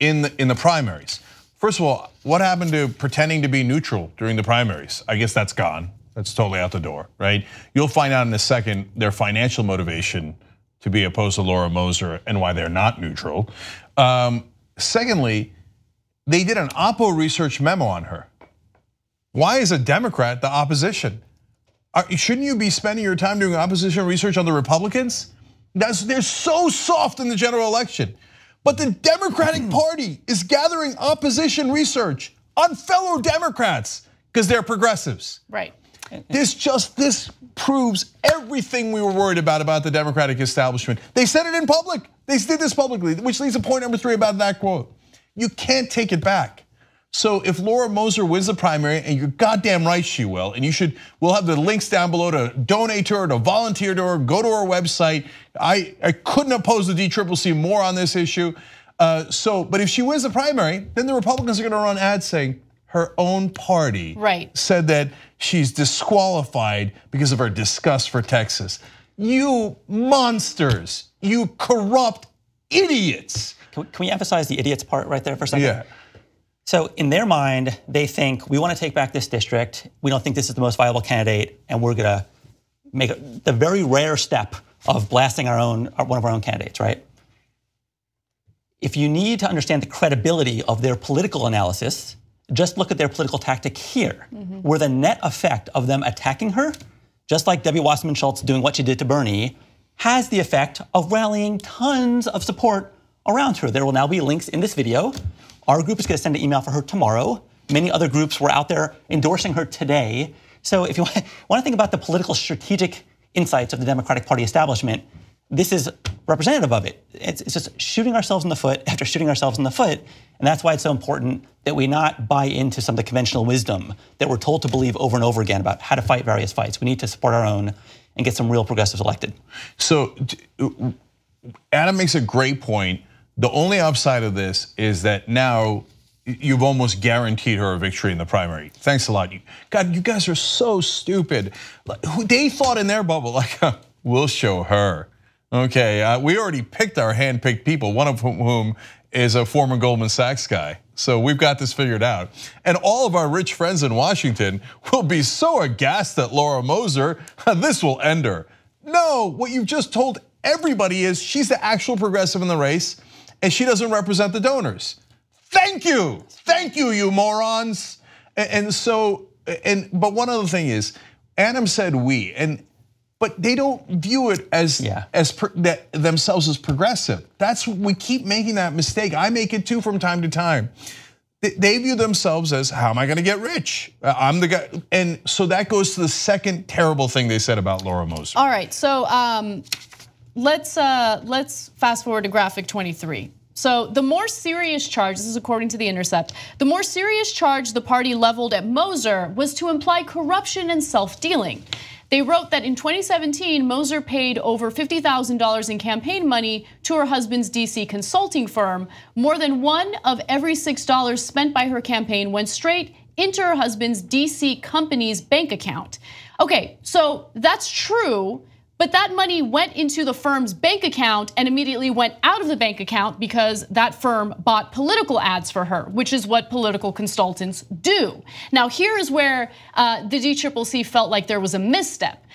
in the primaries. First of all, what happened to pretending to be neutral during the primaries? I guess that's gone. That's totally out the door, right? You'll find out in a second their financial motivation to be opposed to Laura Moser and why they're not neutral. Secondly, they did an Oppo research memo on her. Why is a Democrat the opposition? Shouldn't you be spending your time doing opposition research on the Republicans? They're so soft in the general election. But the Democratic Party is gathering opposition research on fellow Democrats because they're progressives. Right. This proves everything we were worried about the Democratic establishment. They said it in public. They did this publicly, which leads to point number 3 about that quote. You can't take it back. So if Laura Moser wins the primary, and you're goddamn right she will, and we'll have the links down below to donate to her, to volunteer to her, go to her website. I couldn't oppose the DCCC more on this issue. But if she wins the primary, then the Republicans are gonna run ads saying her own party said that she's disqualified because of her disgust for Texas. You monsters, you corrupt idiots. Can we emphasize the idiots part right there for a second? Yeah. So in their mind, they think we want to take back this district. We don't think this is the most viable candidate, and we're gonna make the very rare step of blasting one of our own candidates, right? If you need to understand the credibility of their political analysis, just look at their political tactic here, where the net effect of them attacking her, just like Debbie Wasserman Schultz doing what she did to Bernie, has the effect of rallying tons of support around her. There will now be links in this video. Our group is going to send an email for her tomorrow. Many other groups were out there endorsing her today. So if you want to think about the political strategic insights of the Democratic Party establishment, this is representative of it. It's just shooting ourselves in the foot after shooting ourselves in the foot. And that's why it's so important that we not buy into some of the conventional wisdom that we're told to believe over and over again about how to fight various fights. We need to support our own and get some real progressives elected. So Adam makes a great point. The only upside of this is that now you've almost guaranteed her a victory in the primary. Thanks a lot. God, you guys are so stupid. They thought in their bubble, like, we'll show her. Okay, we already picked our hand-picked people, one of whom is a former Goldman Sachs guy. So we've got this figured out. And all of our rich friends in Washington will be so aghast at Laura Moser, this will end her. No, what you've just told everybody is she's the actual progressive in the race, and she doesn't represent the donors. Thank you, you morons. But one other thing is, Adam said we, but they don't view it as themselves as progressive. We keep making that mistake. I make it too from time to time. They view themselves as, how am I gonna get rich? I'm the guy, and so that goes to the second terrible thing they said about Laura Moser. All right, so let's fast forward to graphic 23. So the more serious charge, this is according to The Intercept, the more serious charge the party leveled at Moser was to imply corruption and self-dealing. They wrote that in 2017, Moser paid over $50,000 in campaign money to her husband's DC consulting firm. More than $1 of every $6 spent by her campaign went straight into her husband's DC company's bank account. Okay, so that's true. But that money went into the firm's bank account and immediately went out of the bank account because that firm bought political ads for her, which is what political consultants do. Now, here is where the DCCC felt like there was a misstep.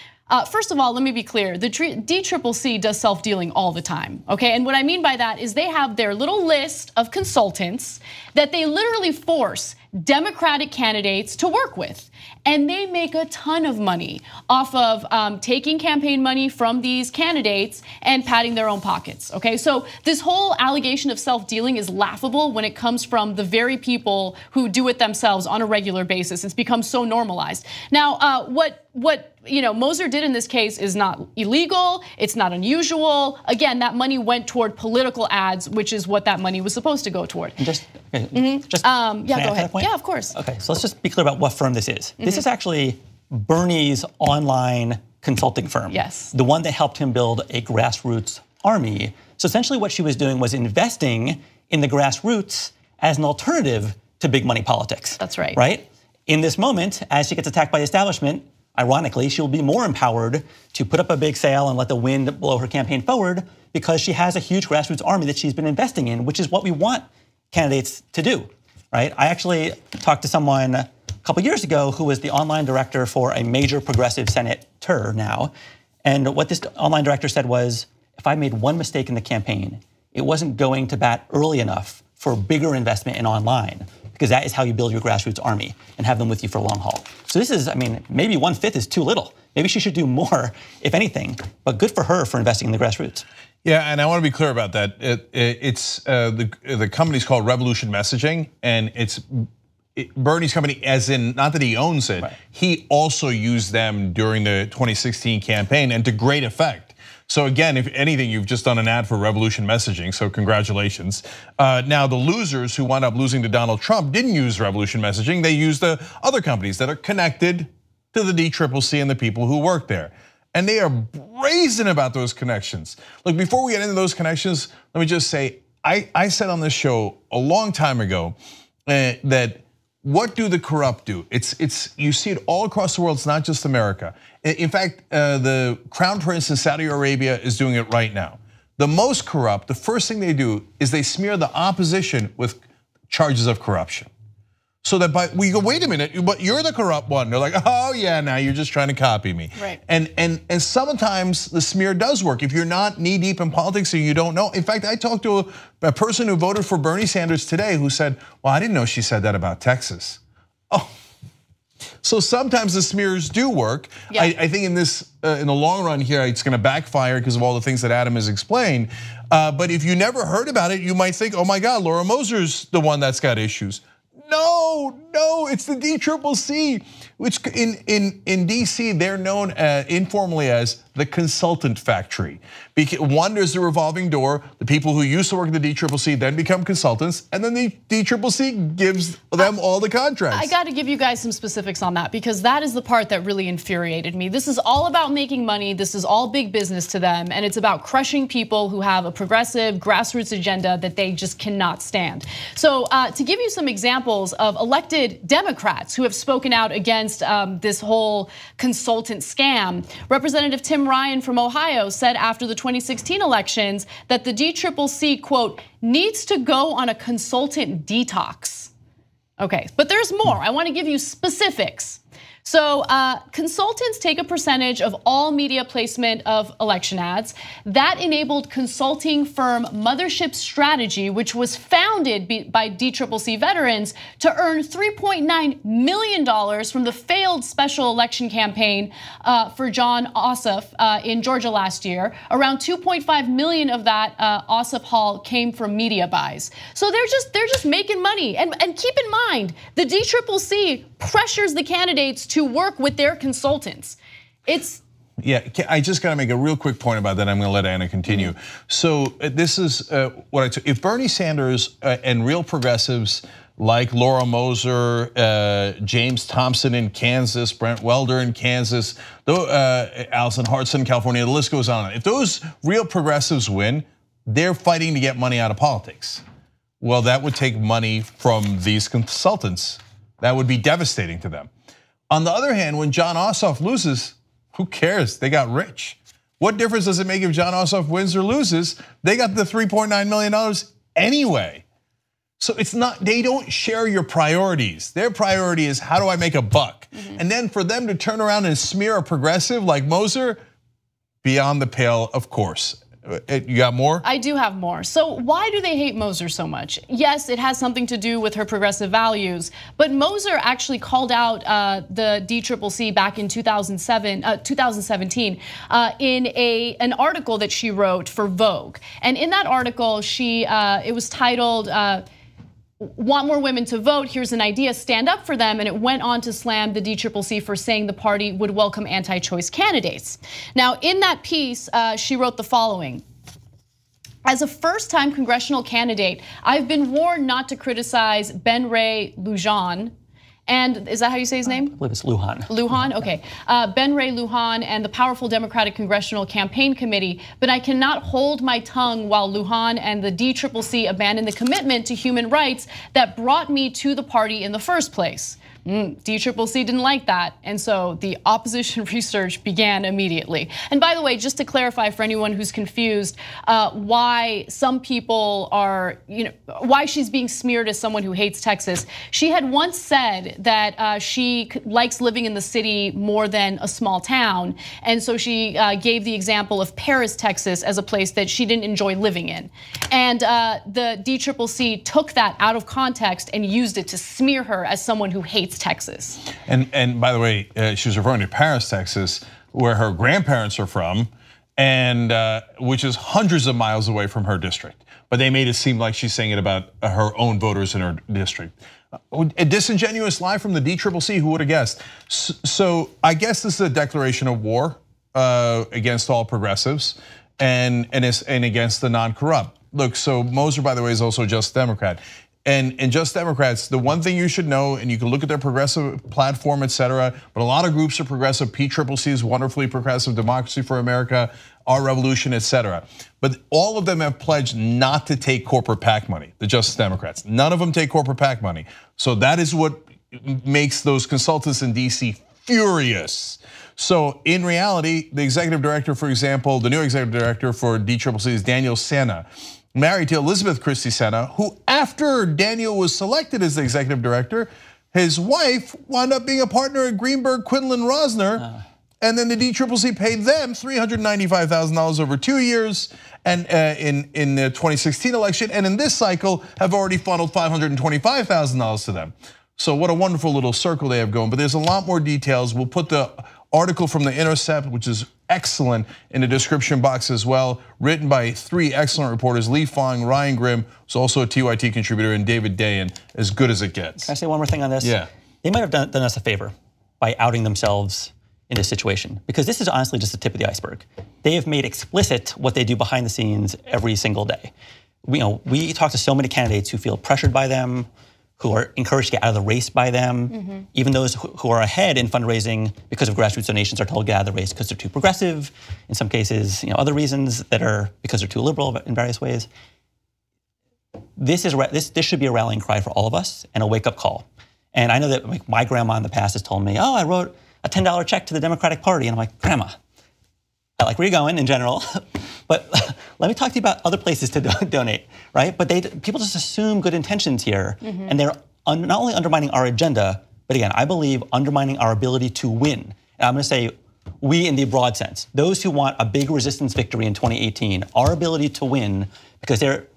First of all, let me be clear, the DCCC does self-dealing all the time, okay? And what I mean by that is they have their little list of consultants that they literally force Democratic candidates to work with. And they make a ton of money off of taking campaign money from these candidates and padding their own pockets, okay? So this whole allegation of self-dealing is laughable when it comes from the very people who do it themselves on a regular basis. It's become so normalized. Now, what Moser did in this case is not illegal, it's not unusual. Again, that money went toward political ads, which is what that money was supposed to go toward. Yeah, go ahead. Yeah, of course. Okay, so let's just be clear about what firm this is. This is actually Bernie's online consulting firm. Yes. The one that helped him build a grassroots army. So essentially what she was doing was investing in the grassroots as an alternative to big money politics. That's right. Right? In this moment, as she gets attacked by the establishment, ironically, she'll be more empowered to put up a big sail and let the wind blow her campaign forward because she has a huge grassroots army that she's been investing in, which is what we want candidates to do, right? I actually talked to someone a couple years ago who was the online director for a major progressive senator now. And what this online director said was, if I made one mistake in the campaign, it wasn't going to bat early enough for bigger investment in online, because that is how you build your grassroots army and have them with you for a long haul. So this is, I mean, maybe 1/5 is too little. Maybe she should do more, if anything, but good for her for investing in the grassroots. Yeah, and I want to be clear about that. The company's called Revolution Messaging, and it's Bernie's company, as in, not that he owns it, he also used them during the 2016 campaign and to great effect. So again, if anything, you've just done an ad for Revolution Messaging, so congratulations. Now the losers who wound up losing to Donald Trump didn't use Revolution Messaging, they used the other companies that are connected to the DCCC and the people who work there. And they are brazen about those connections. Look, before we get into those connections, let me just say, I said on this show a long time ago that what do the corrupt do? You see it all across the world, it's not just America. In fact, the Crown Prince in Saudi Arabia is doing it right now. The most corrupt, the first thing they do is they smear the opposition with charges of corruption. So that we go, wait a minute, but you're the corrupt one. They're like, oh yeah, now you're just trying to copy me. Right. And sometimes the smear does work if you're not knee deep in politics and you don't know. In fact, I talked to a person who voted for Bernie Sanders today who said, well, I didn't know she said that about Texas. Oh, so sometimes the smears do work. Yeah. I think in the long run here, it's going to backfire because of all the things that Adam has explained. But if you never heard about it, you might think, oh my God, Laura Moser's the one that's got issues. No, it's the DCCC, which in DC, they're known informally as the consultant factory. One, there's a revolving door. The people who used to work at the DCCC then become consultants, and then the DCCC gives them all the contracts. I got to give you guys some specifics on that because that is the part that really infuriated me. This is all about making money. This is all big business to them, and it's about crushing people who have a progressive grassroots agenda that they just cannot stand. So to give you some examples of elected Democrats who have spoken out against this whole consultant scam, Representative Tim Ryan from Ohio said after the 2016 elections that the DCCC, quote, needs to go on a consultant detox. Okay, but there's more. I want to give you specifics. So consultants take a percentage of all media placement of election ads. That enabled consulting firm Mothership Strategy, which was founded by DCCC veterans, to earn $3.9 million from the failed special election campaign for John Ossoff in Georgia last year. Around 2.5 million of that Ossoff haul came from media buys. So they're just making money. And keep in mind, the DCCC pressures the candidates to work with their consultants. Yeah, I just got to make a real quick point about that. I'm going to let Anna continue. So this is what I took. If Bernie Sanders and real progressives like Laura Moser, James Thompson in Kansas, Brent Welder in Kansas, Allison Hartson in California, the list goes on. If those real progressives win, they're fighting to get money out of politics. Well, that would take money from these consultants. That would be devastating to them. On the other hand, when Jon Ossoff loses, who cares? They got rich. What difference does it make if Jon Ossoff wins or loses? They got the $3.9 million anyway. So it's not, they don't share your priorities. Their priority is, how do I make a buck? And then for them to turn around and smear a progressive like Moser, beyond the pale, of course. You got more? I do have more. So why do they hate Moser so much? Yes, it has something to do with her progressive values, but Moser actually called out the DCCC back in 2017 in an article that she wrote for Vogue. And in that article, it was titled, "Want more women to vote, here's an idea, stand up for them," and it went on to slam the DCCC for saying the party would welcome anti-choice candidates. Now, in that piece, she wrote the following: "As a first-time congressional candidate, I've been warned not to criticize Ben Ray Lujan." And is that how you say his name? I believe it's Lujan. Lujan, okay. Ben Ray Lujan and the powerful Democratic Congressional Campaign Committee, but I cannot hold my tongue while Lujan and the DCCC abandon the commitment to human rights that brought me to the party in the first place. DCCC didn't like that, and so the opposition research began immediately. And by the way, just to clarify for anyone who's confused, why some people are, why she's being smeared as someone who hates Texas. She had once said that she likes living in the city more than a small town, and so she gave the example of Paris, Texas, as a place that she didn't enjoy living in. And the DCCC took that out of context and used it to smear her as someone who hates Texas. And by the way, she was referring to Paris, Texas, where her grandparents are from, and which is hundreds of miles away from her district. But they made it seem like she's saying it about her own voters in her district. A disingenuous lie from the DCCC, who would have guessed? So I guess this is a declaration of war against all progressives and against the non-corrupt. Look, so Moser, by the way, is also a Just Democrat. And Just Democrats, the one thing you should know, and you can look at their progressive platform, et cetera, but a lot of groups are progressive. PCCC is wonderfully progressive, Democracy for America, Our Revolution, et cetera. But all of them have pledged not to take corporate PAC money, the Justice Democrats. None of them take corporate PAC money. So that is what makes those consultants in DC furious. So in reality, the executive director, for example, the new executive director for DCCC is Daniel Sena, married to Elizabeth Christie Sena, who after Daniel was selected as the executive director, his wife wound up being a partner at Greenberg, Quinlan, Rosner, and then the DCCC paid them $395,000 over 2 years, and in the 2016 election, and in this cycle have already funneled $525,000 to them. So what a wonderful little circle they have going. But there's a lot more details. We'll put the article from The Intercept, which is excellent, in the description box as well, written by 3 excellent reporters, Lee Fong, Ryan Grimm, who's also a TYT contributor, and David Dayan, as good as it gets. Can I say one more thing on this? Yeah. They might have done us a favor by outing themselves in this situation, because this is honestly just the tip of the iceberg. They have made explicit what they do behind the scenes every single day. We talk to so many candidates who feel pressured by them, who are encouraged to get out of the race by them. Even those who are ahead in fundraising because of grassroots donations are told to get out of the race because they're too progressive. In some cases, other reasons that are because they're too liberal in various ways. This should be a rallying cry for all of us and a wake-up call. And I know that my grandma in the past has told me, oh, I wrote a $10 check to the Democratic Party. And I'm like, Grandma, I like where you're going in general, but let me talk to you about other places to donate, right? But people just assume good intentions here, and they're not only undermining our agenda, but again, I believe undermining our ability to win. And I'm gonna say we in the broad sense, those who want a big resistance victory in 2018, our ability to win, because they're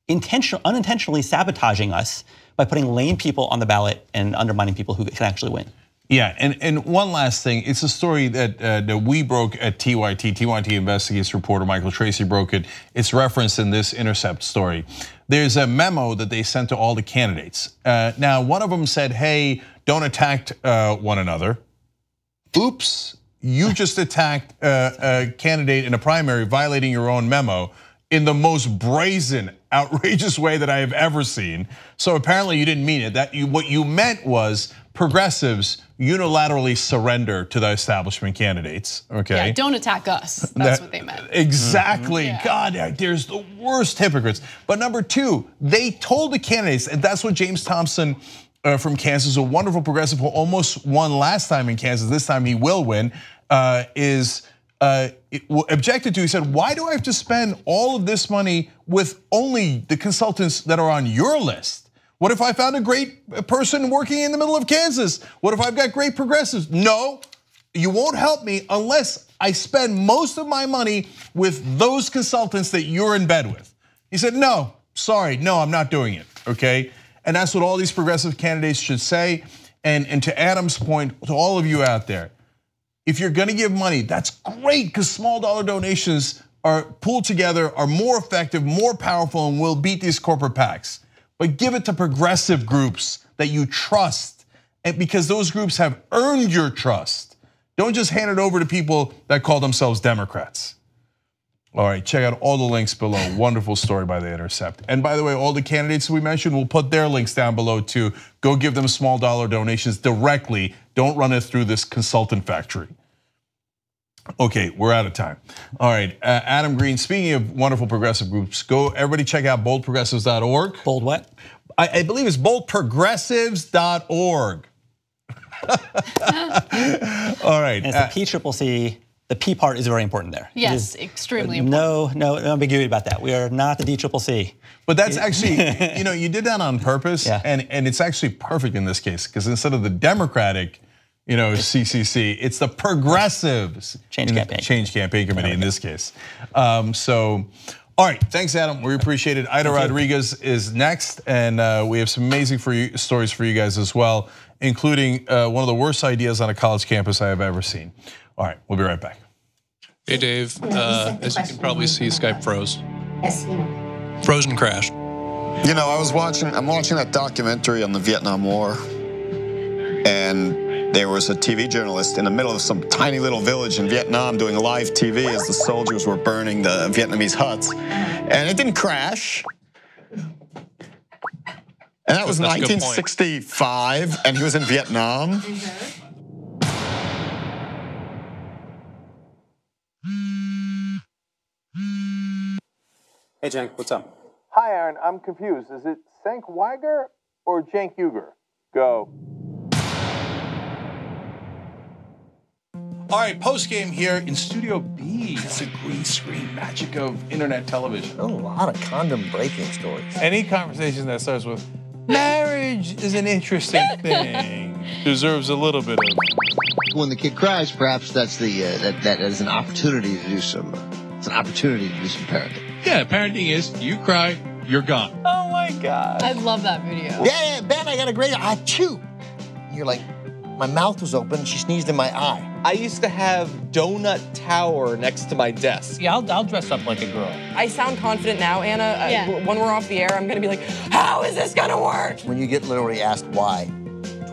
unintentionally sabotaging us by putting lame people on the ballot and undermining people who can actually win. Yeah, and one last thing, it's a story that we broke at TYT. TYT Investigates reporter Michael Tracy broke it. It's referenced in this Intercept story. There's a memo that they sent to all the candidates. Now, one of them said, hey, don't attack one another. Oops, you just attacked a candidate in a primary, violating your own memo in the most brazen, outrageous way that I have ever seen. So apparently you didn't mean it. What you meant was progressives unilaterally surrender to the establishment candidates. Okay. Yeah, don't attack us. That's what they meant. Exactly. God, there's the worst hypocrites. But number two, they told the candidates, and that's what James Thompson from Kansas, a wonderful progressive who almost won last time in Kansas. This time he will win. Objected to. He said, "Why do I have to spend all of this money with only the consultants that are on your list? What if I found a great person working in the middle of Kansas? What if I've got great progressives? No, you won't help me unless I spend most of my money with those consultants that you're in bed with." He said, "No, sorry, no, I'm not doing it." Okay, and that's what all these progressive candidates should say. And to Adam's point, to all of you out there, if you're gonna give money, that's great, because small dollar donations are pulled together, are more effective, more powerful, and will beat these corporate PACs. But give it to progressive groups that you trust, and because those groups have earned your trust. Don't just hand it over to people that call themselves Democrats. All right, check out all the links below. Wonderful story by The Intercept. And by the way, all the candidates we mentioned, we'll put their links down below too. Go give them small dollar donations directly. Don't run it through this consultant factory. Okay, we're out of time. All right, Adam Green, speaking of wonderful progressive groups, go everybody check out boldprogressives.org. Bold what? I believe it's boldprogressives.org. All right. And it's the PCCC. The P part is very important there. Yes, extremely important. No ambiguity about that. We are not the DCCC. But that's actually, you did that on purpose, and it's actually perfect in this case, because instead of the Democratic, CCC, it's the Progressives Change Campaign Committee in this case. So, all right, thanks, Adam. We appreciate it. Ida Rodriguez is next, and we have some amazing stories for you guys as well, including one of the worst ideas on a college campus I have ever seen. All right, we'll be right back. Hey, Dave. As you can probably see, Skype froze. Frozen crashed. I'm watching that documentary on the Vietnam War, and there was a TV journalist in the middle of some tiny little village in Vietnam doing live TV as the soldiers were burning the Vietnamese huts, and it didn't crash. And that was 1965, and he was in Vietnam. Hey, Cenk, what's up? Hi, Aaron. I'm confused. Is it Cenk Uygur or Cenk Uygur? Go. All right, post game here in Studio B. It's a green screen magic of internet television. A lot of condom breaking stories. Any conversation that starts with marriage is an interesting thing deserves a little bit of. When the kid cries, perhaps that's that is an opportunity to do some. It's an opportunity to do some parenting. Yeah, parenting is you cry, you're gone. Oh my God. I love that video. Yeah, Ben, I got a great achoo. You're like, my mouth was open, she sneezed in my eye. I used to have Donut Tower next to my desk. Yeah, I'll dress up like a girl. I sound confident now, Anna. When we're off the air, I'm gonna be like, how is this gonna work? When you get literally asked why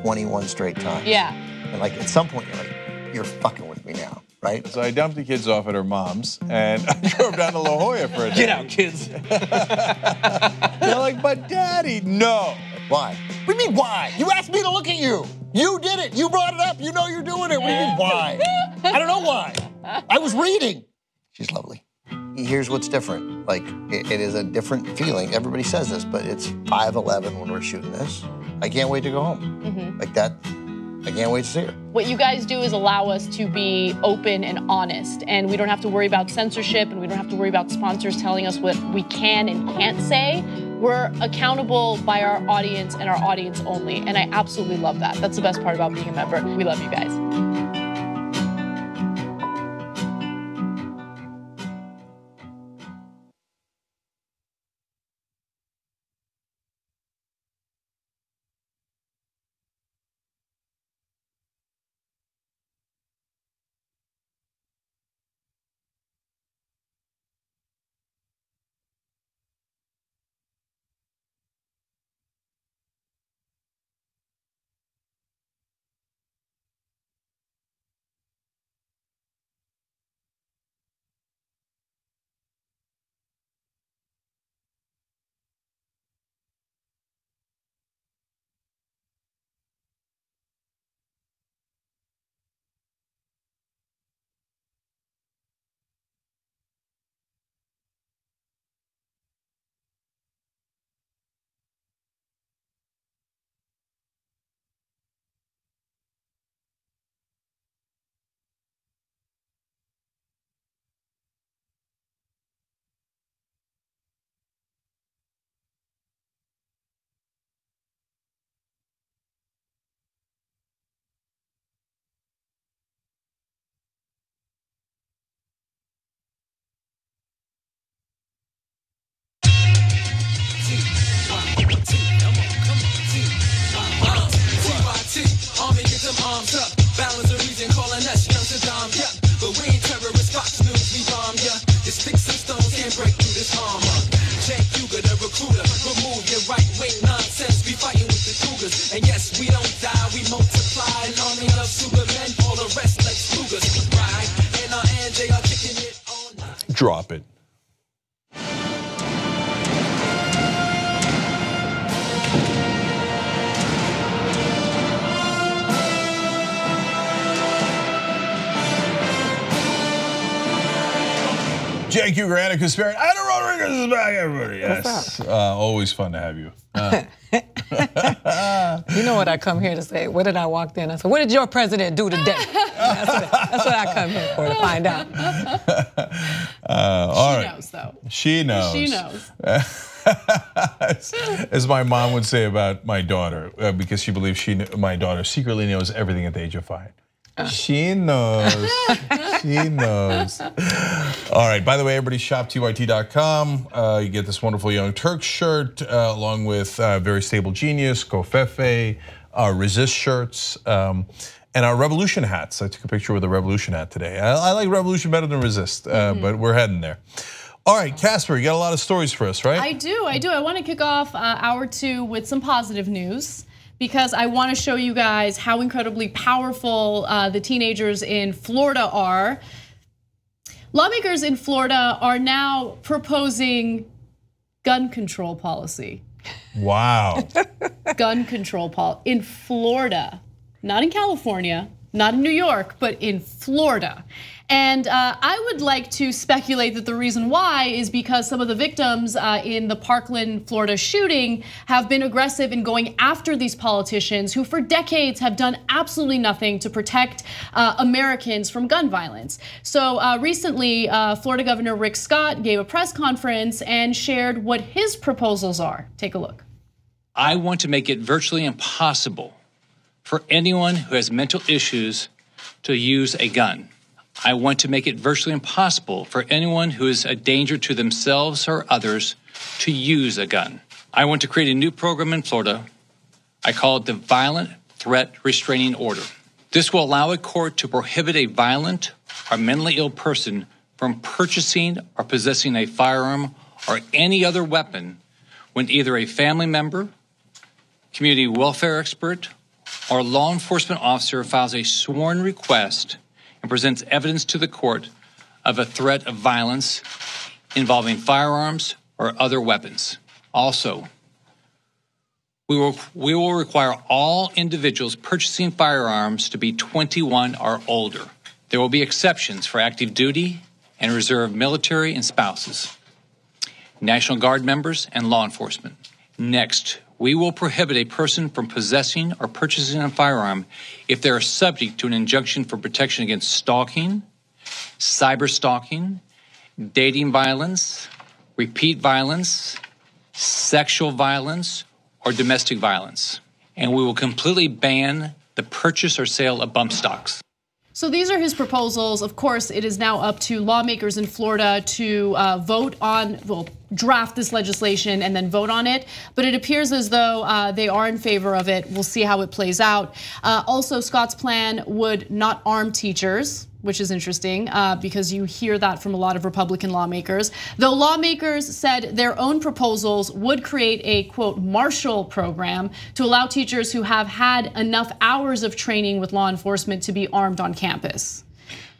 21 straight times. Yeah. And like at some point you're like, you're fucking with me now, right? So I dumped the kids off at her mom's and I drove down to La Jolla for a day. Get out, kids. They're like, but Daddy, no. Why? What do you mean why? You asked me to look at you. You did it. You brought it up. You know you're doing it. What do you mean why? I don't know why. I was reading. She's lovely. Here's what's different. Like, it is a different feeling. Everybody says this, but it's 5:11 when we're shooting this. I can't wait to go home. Like that, I can't wait to see her. What you guys do is allow us to be open and honest, and we don't have to worry about censorship, and we don't have to worry about sponsors telling us what we can and can't say. We're accountable by our audience and our audience only, and I absolutely love that. That's the best part about being a member. We love you guys. die, we multiply. An army of supermen, all the rest like Slugers. Ride, and they are kicking it all night. Drop it. JQ Granick is sparing. Adam Rodriguez is back, everybody. Yes. Always fun to have you. You know what I come here to say. What did I walk in? I said, what did your president do today? That's what I come here for, to find out. All right. She knows, though. She knows. She knows. As my mom would say about my daughter, because she believes my daughter secretly knows everything at the age of 5. She knows. She knows. All right. By the way, everybody shop tyt.com. You get this wonderful Young Turks shirt along with Very Stable Genius, Kofefe, our Resist shirts, and our Revolution hats. I took a picture with a Revolution hat today. I like Revolution better than Resist, but we're heading there. All right, Casper, you got a lot of stories for us, right? I do. I want to kick off hour 2 with some positive news, because I want to show you guys how incredibly powerful the teenagers in Florida are. Lawmakers in Florida are now proposing gun control policy. Wow. Gun control policy in Florida, not in California, not in New York, but in Florida. And I would like to speculate that the reason why is because some of the victims in the Parkland, Florida shooting have been aggressive in going after these politicians who for decades have done absolutely nothing to protect Americans from gun violence. So recently, Florida Governor Rick Scott gave a press conference and shared what his proposals are. Take a look. I want to make it virtually impossible for anyone who has mental issues to use a gun. I want to make it virtually impossible for anyone who is a danger to themselves or others to use a gun. I want to create a new program in Florida. I call it the Violent Threat Restraining Order. This will allow a court to prohibit a violent or mentally ill person from purchasing or possessing a firearm or any other weapon when either a family member, community welfare expert, or law enforcement officer files a sworn request and presents evidence to the court of a threat of violence involving firearms or other weapons. Also, we will require all individuals purchasing firearms to be 21 or older. There will be exceptions for active duty and reserve military and spouses, National Guard members, and law enforcement. Next, we will prohibit a person from possessing or purchasing a firearm if they are subject to an injunction for protection against stalking, cyber stalking, dating violence, repeat violence, sexual violence, or domestic violence. And we will completely ban the purchase or sale of bump stocks. So these are his proposals. Of course, it is now up to lawmakers in Florida to vote on, well, draft this legislation and then vote on it. But it appears as though they are in favor of it. We'll see how it plays out. Also, Scott's plan would not arm teachers, which is interesting because you hear that from a lot of Republican lawmakers. Though lawmakers said their own proposals would create a, quote, Marshall program to allow teachers who have had enough hours of training with law enforcement to be armed on campus.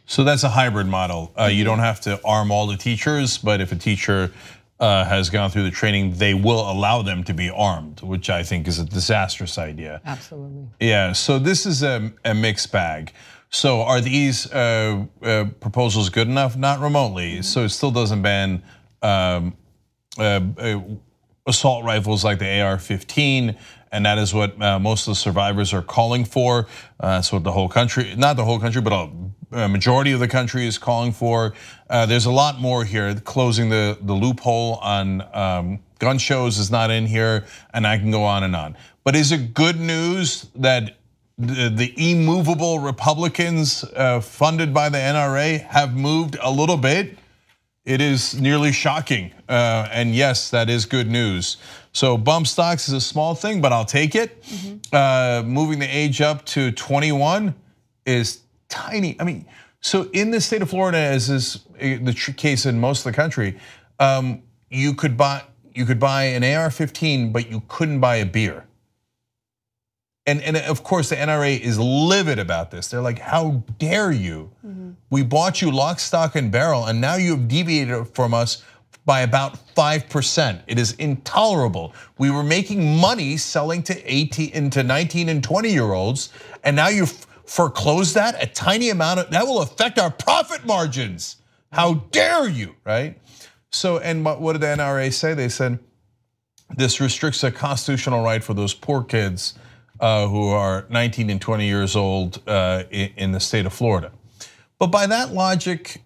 So that's a hybrid model. You don't have to arm all the teachers, but if a teacher has gone through the training, they will allow them to be armed, which I think is a disastrous idea. Absolutely. Yeah, so this is a mixed bag. So are these proposals good enough? Not remotely. So it still doesn't ban assault rifles like the AR-15, and that is what most of the survivors are calling for. That's what the whole country, not the whole country, but a majority of the country is calling for. There's a lot more here. Closing the loophole on gun shows is not in here, and I can go on and on. But is it good news that the immovable Republicans funded by the NRA have moved a little bit? It is nearly shocking, and yes, that is good news. So bump stocks is a small thing, but I'll take it. Moving the age up to 21 is tiny. I mean, so in the state of Florida, as is the case in most of the country, you could buy an AR-15, but you couldn't buy a beer. And of course, the NRA is livid about this. They're like, how dare you? We bought you lock, stock, and barrel, and now you have deviated from us by about 5%. It is intolerable. We were making money selling to 19 and 20-year-olds, and now you foreclosed that, a tiny amount that will affect our profit margins. How dare you, right? So, and what did the NRA say? They said, this restricts a constitutional right for those poor kids who are 19 and 20 years old in the state of Florida. But by that logic,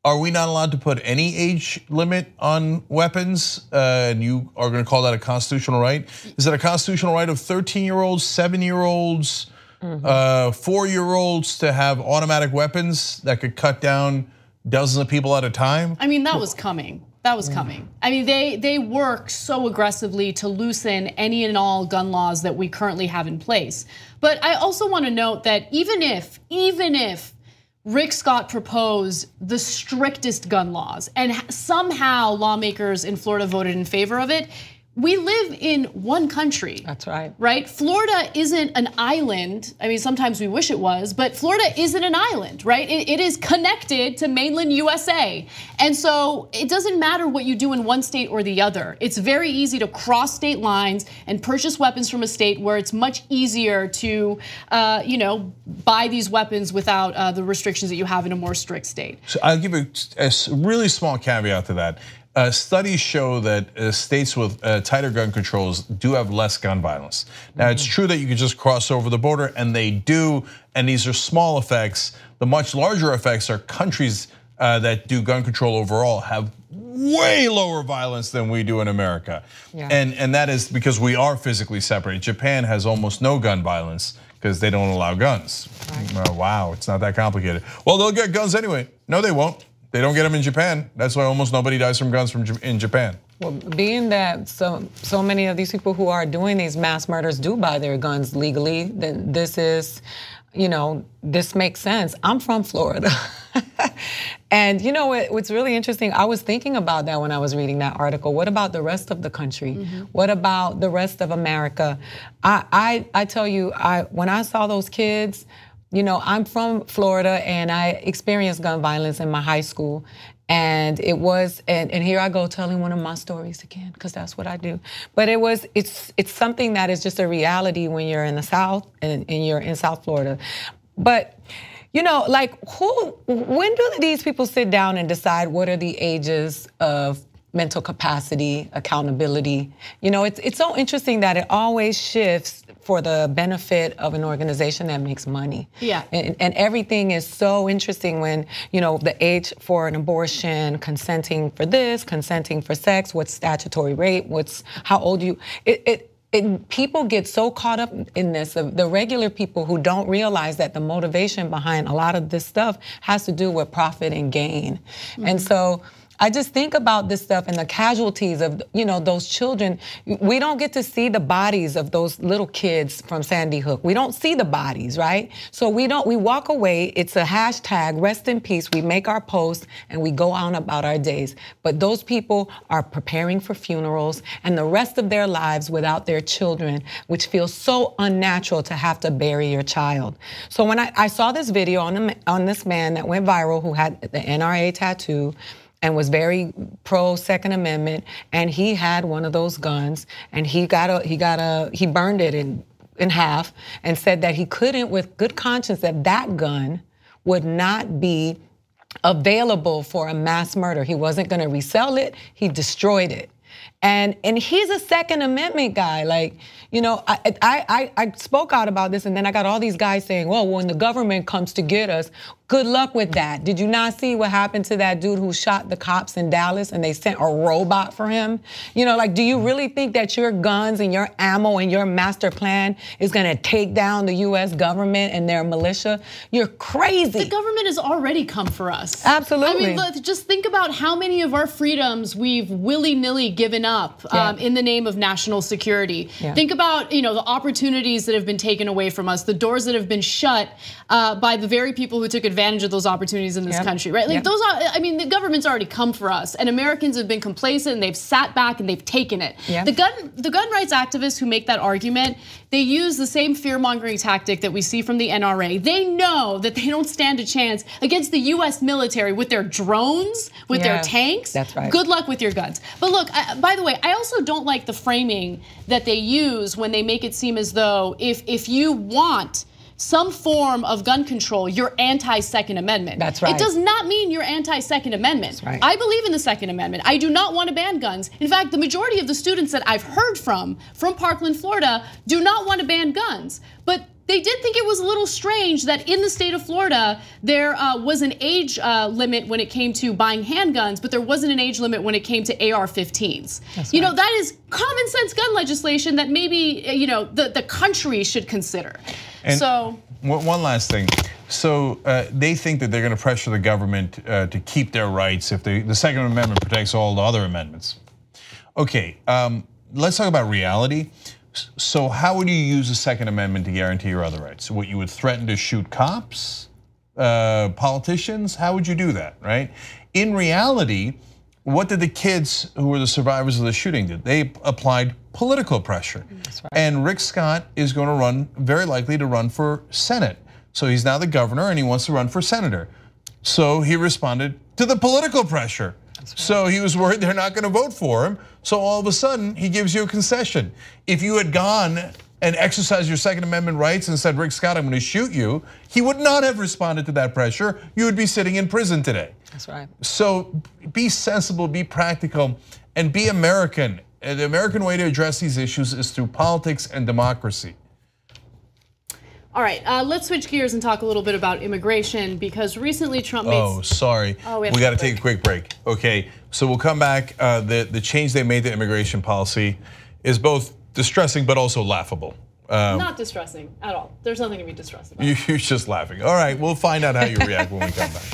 are we not allowed to put any age limit on weapons? And you are going to call that a constitutional right? Is it a constitutional right of 13-year-olds, 7-year-olds, 4-year-olds to have automatic weapons that could cut down dozens of people at a time? I mean, that was coming. That was coming. I mean, they work so aggressively to loosen any and all gun laws that we currently have in place. But I also want to note that even if Rick Scott proposed the strictest gun laws and somehow lawmakers in Florida voted in favor of it, we live in one country. That's right. Right? Florida isn't an island. I mean, sometimes we wish it was, but Florida isn't an island, right? It is connected to mainland USA. And so it doesn't matter what you do in one state or the other. It's very easy to cross state lines and purchase weapons from a state where it's much easier to buy these weapons without the restrictions that you have in a more strict state. So I'll give a really small caveat to that. Studies show that states with tighter gun controls do have less gun violence. Now, it's true that you can just cross over the border, and they do, and these are small effects. The much larger effects are countries that do gun control overall have way lower violence than we do in America. Yeah. And that is because we are physically separated. Japan has almost no gun violence because they don't allow guns. Right. Wow, it's not that complicated. Well, they'll get guns anyway. No, they won't. They don't get them in Japan. That's why almost nobody dies from guns in Japan. Well, being that so many of these people who are doing these mass murders do buy their guns legally, then this is, this makes sense. I'm from Florida. And what's really interesting, I was thinking about that when I was reading that article. What about the rest of the country? What about the rest of America? I tell you, when I saw those kids, I'm from Florida and I experienced gun violence in my high school. And it was, and here I go telling one of my stories again, because that's what I do. But it's something that is just a reality when you're in the South and you're in South Florida. But, when do these people sit down and decide what are the ages of mental capacity, accountability? It's so interesting that it always shifts for the benefit of an organization that makes money. Yeah. And everything is so interesting when, the age for an abortion, consenting for this, consenting for sex, what's statutory rape, how old you, people get so caught up in this, the regular people who don't realize that the motivation behind a lot of this stuff has to do with profit and gain. And so I just think about this stuff and the casualties of, those children. We don't get to see the bodies of those little kids from Sandy Hook. We don't see the bodies, right? So we walk away, it's a hashtag, rest in peace, we make our post and we go on about our days. But those people are preparing for funerals and the rest of their lives without their children, which feels so unnatural to have to bury your child. So when I saw this video on this man that went viral who had the NRA tattoo, and was very pro Second Amendment, and he had one of those guns, and he burned it in half, and said that he couldn't, with good conscience, that gun would not be available for a mass murder. He wasn't going to resell it. He destroyed it. And he's a Second Amendment guy. I spoke out about this, and then I got all these guys saying, well, when the government comes to get us, good luck with that. Did you not see what happened to that dude who shot the cops in Dallas and they sent a robot for him? Do you really think that your guns and your ammo and your master plan is gonna take down the US government and their militia? You're crazy. The government has already come for us. Absolutely. I mean, just think about how many of our freedoms we've willy-nilly given up in the name of national security. Yeah. Think about the opportunities that have been taken away from us, the doors that have been shut by the very people who took advantage of those opportunities in this country, right? The government's already come for us, and Americans have been complacent and they've sat back and they've taken it. The gun rights activists who make that argument, they use the same fear-mongering tactic that we see from the NRA. They know that they don't stand a chance against the US military with their drones, with their tanks. That's right. Good luck with your guns. But look, by the way, I also don't like the framing that they use when they make it seem as though if you want some form of gun control, you're anti-Second Amendment. That's right. It does not mean you're anti-Second Amendment. That's right. I believe in the Second Amendment. I do not want to ban guns. In fact, the majority of the students that I've heard from Parkland, Florida, do not want to ban guns. But they did think it was a little strange that in the state of Florida, there was an age limit when it came to buying handguns, but there wasn't an age limit when it came to AR-15s. You know, that is common sense gun legislation that maybe the country should consider. And so one last thing. So they think that they're going to pressure the government to keep their rights if the Second Amendment protects all the other amendments. Okay, let's talk about reality. So how would you use the Second Amendment to guarantee your other rights? What, you would threaten to shoot cops, politicians? How would you do that, right? In reality, what did the kids who were the survivors of the shooting do? They applied political pressure. That's right. And Rick Scott is going to run, very likely to run for Senate. So he's now the governor and he wants to run for senator. So he responded to the political pressure. Right. So he was worried they're not going to vote for him. So all of a sudden he gives you a concession. If you had gone and exercised your Second Amendment rights and said, Rick Scott, I'm going to shoot you, he would not have responded to that pressure. You would be sitting in prison today. That's right. So be sensible, be practical, and be American. And the American way to address these issues is through politics and democracy. All right, let's switch gears and talk a little bit about immigration because recently Trump made. Oh, sorry. We got to take a quick break. Okay, so we'll come back. The change they made to immigration policy is both distressing but also laughable. Not distressing at all. There's nothing to be distressed about. You're just laughing. All right, we'll find out how you react when we come back.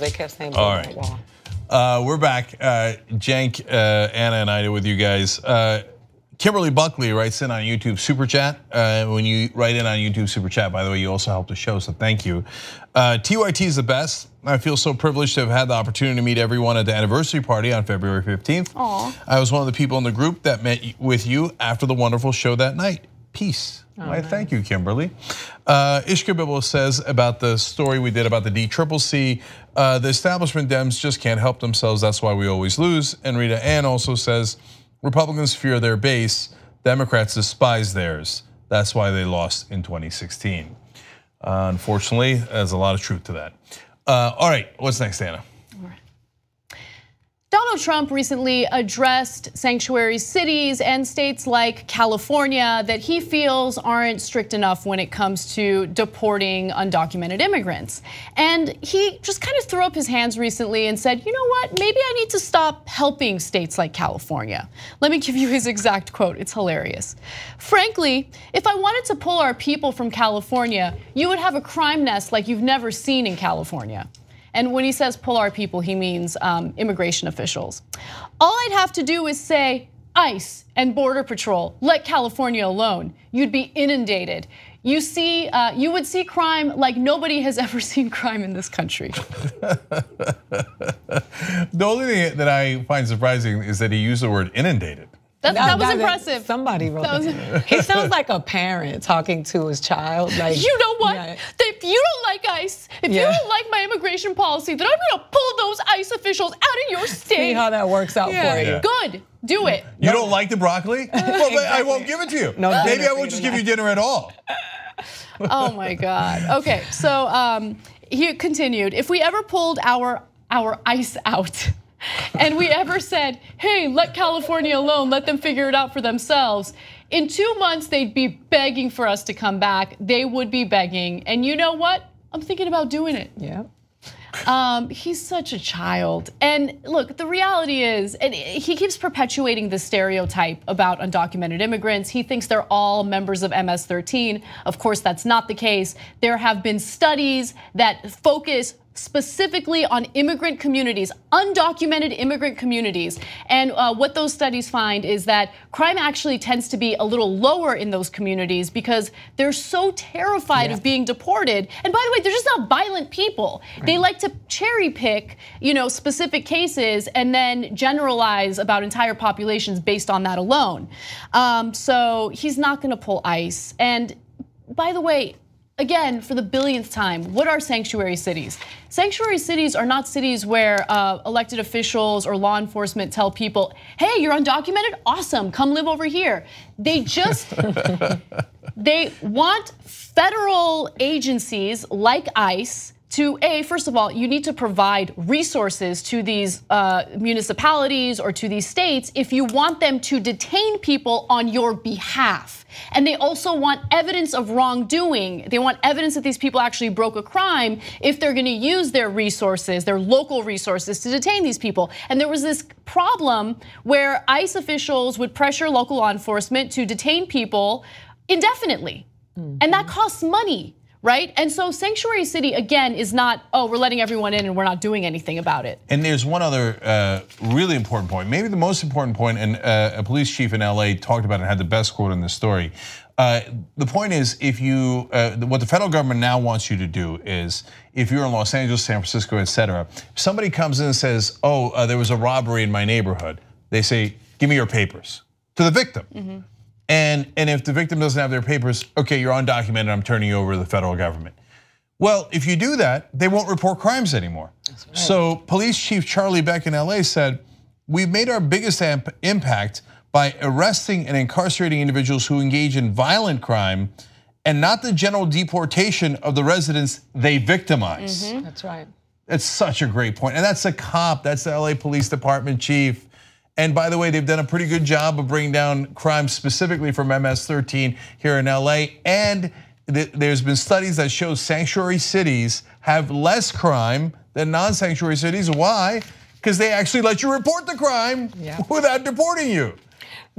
was. They kept saying, all right. Wall. We're back. Cenk, Anna, and I with you guys. Kimberly Buckley writes in on YouTube Super Chat. When you write in on YouTube Super Chat, by the way, you also help the show, so thank you. TYT is the best. I feel so privileged to have had the opportunity to meet everyone at the anniversary party on February 15th. Aww. I was one of the people in the group that met with you after the wonderful show that night. Peace. Nice. Thank you, Kimberly. Ishka Bibble says about the story we did about the DCCC, the establishment Dems just can't help themselves. That's why we always lose. And Rita Ann also says, Republicans fear their base. Democrats despise theirs. That's why they lost in 2016. Unfortunately, there's a lot of truth to that. All right, what's next, Anna? Donald Trump recently addressed sanctuary cities and states like California that he feels aren't strict enough when it comes to deporting undocumented immigrants. And he just kind of threw up his hands recently and said, you know what, maybe I need to stop helping states like California. Let me give you his exact quote, it's hilarious. Frankly, if I wanted to pull our people from California, you would have a crime nest like you've never seen in California. And when he says pull our people, he means immigration officials. All I'd have to do is say, ICE and Border Patrol, let California alone. You'd be inundated. You would see crime like nobody has ever seen crime in this country. The only thing that I find surprising is that he used the word inundated. That was impressive. Somebody wrote that. He sounds like a parent talking to his child. Like, you know what? Yeah. If you don't like ICE, if you don't like my immigration policy, then I'm gonna pull those ICE officials out of your state. See how that works out for you. Good, do it. You don't like the broccoli? Well, exactly. I won't give it to you. No, maybe I won't just give you dinner at all. Oh my God. Okay, so he continued, if we ever pulled our ICE out, and we ever said, hey, let California alone, let them figure it out for themselves, in 2 months, they'd be begging for us to come back. They would be begging. And you know what? I'm thinking about doing it. Yeah. He's such a child. And look, the reality is, and he keeps perpetuating the stereotype about undocumented immigrants. He thinks they're all members of MS-13. Of course, that's not the case. There have been studies that focus specifically on immigrant communities, undocumented immigrant communities. And what those studies find is that crime actually tends to be a little lower in those communities because they're so terrified of being deported. And by the way, they're just not violent people. Right. They like to cherry pick, specific cases and then generalize about entire populations based on that alone. So he's not gonna pull ICE. And by the way, again, for the billionth time, what are sanctuary cities? Sanctuary cities are not cities where elected officials or law enforcement tell people, hey, you're undocumented? Awesome, come live over here. They just, they want federal agencies like ICE to, first of all, you need to provide resources to these municipalities or to these states if you want them to detain people on your behalf. And they also want evidence of wrongdoing. They want evidence that these people actually broke a crime if they're gonna use their resources, their local resources, to detain these people. And there was this problem where ICE officials would pressure local law enforcement to detain people indefinitely. And that costs money. Right? And so sanctuary city, again, is not, oh, we're letting everyone in and we're not doing anything about it. And there's one other really important point, maybe the most important point, and a police chief in LA talked about it and had the best quote in this story. The point is, if you, what the federal government now wants you to do is, if you're in Los Angeles, San Francisco, et cetera, if somebody comes in and says, oh, there was a robbery in my neighborhood, they say, give me your papers, to the victim. And if the victim doesn't have their papers, okay, you're undocumented, I'm turning you over to the federal government. Well, if you do that, they won't report crimes anymore. Right. So Police Chief Charlie Beck in LA said, we've made our biggest impact by arresting and incarcerating individuals who engage in violent crime and not the general deportation of the residents they victimize. That's right. That's such a great point. And that's a cop, that's the LA Police Department chief. And by the way, they've done a pretty good job of bringing down crime specifically from MS-13 here in LA. And there's been studies that show sanctuary cities have less crime than non-sanctuary cities. Why? Because they actually let you report the crime without deporting you.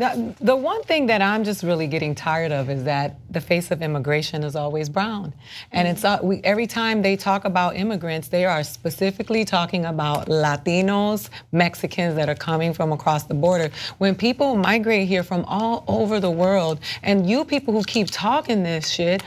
The one thing that I'm just really getting tired of is that the face of immigration is always brown. And it's every time they talk about immigrants, they are specifically talking about Latinos, Mexicans that are coming from across the border. When people migrate here from all over the world, and you people who keep talking this shit,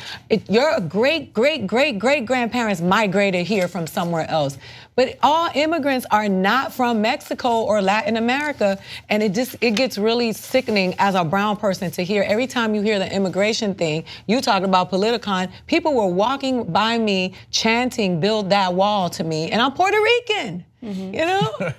your great-great-great-great-grandparents migrated here from somewhere else. But all immigrants are not from Mexico or Latin America, and it gets really sickening as a brown person to hear. Every time you hear the immigration thing, you talked about Politicon, people were walking by me chanting, "Build that wall" to me, and I'm Puerto Rican. You know, we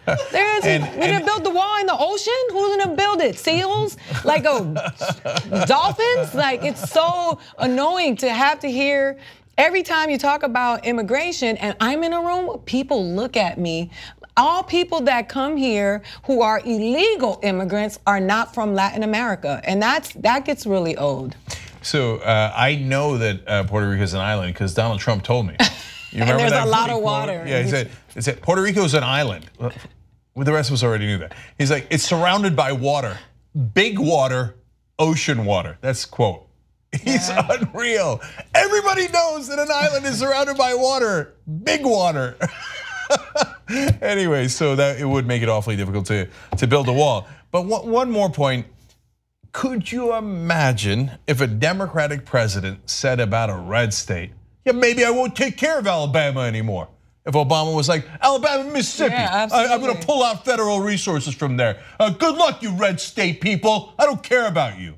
didn't build the wall in the ocean. Who's gonna build it? Seals? Like dolphins? Like, it's so annoying to have to hear. Every time you talk about immigration and I'm in a room, people look at me. All people that come here who are illegal immigrants are not from Latin America, and that gets really old. So I know that Puerto Rico is an island because Donald Trump told me. You remember and there's that a lot of quote? water. Yeah, he said Puerto Rico is an island. Well, the rest of us already knew that. He's like, it's surrounded by water, big water, ocean water. That's the quote. He's unreal. Everybody knows that an island is surrounded by water, big water. Anyway, so that it would make it awfully difficult to build a wall. But one more point. Could you imagine if a Democratic president said about a red state, yeah, maybe I won't take care of Alabama anymore? If Obama was like, Alabama, Mississippi, I'm gonna pull out federal resources from there. Good luck, you red state people. I don't care about you.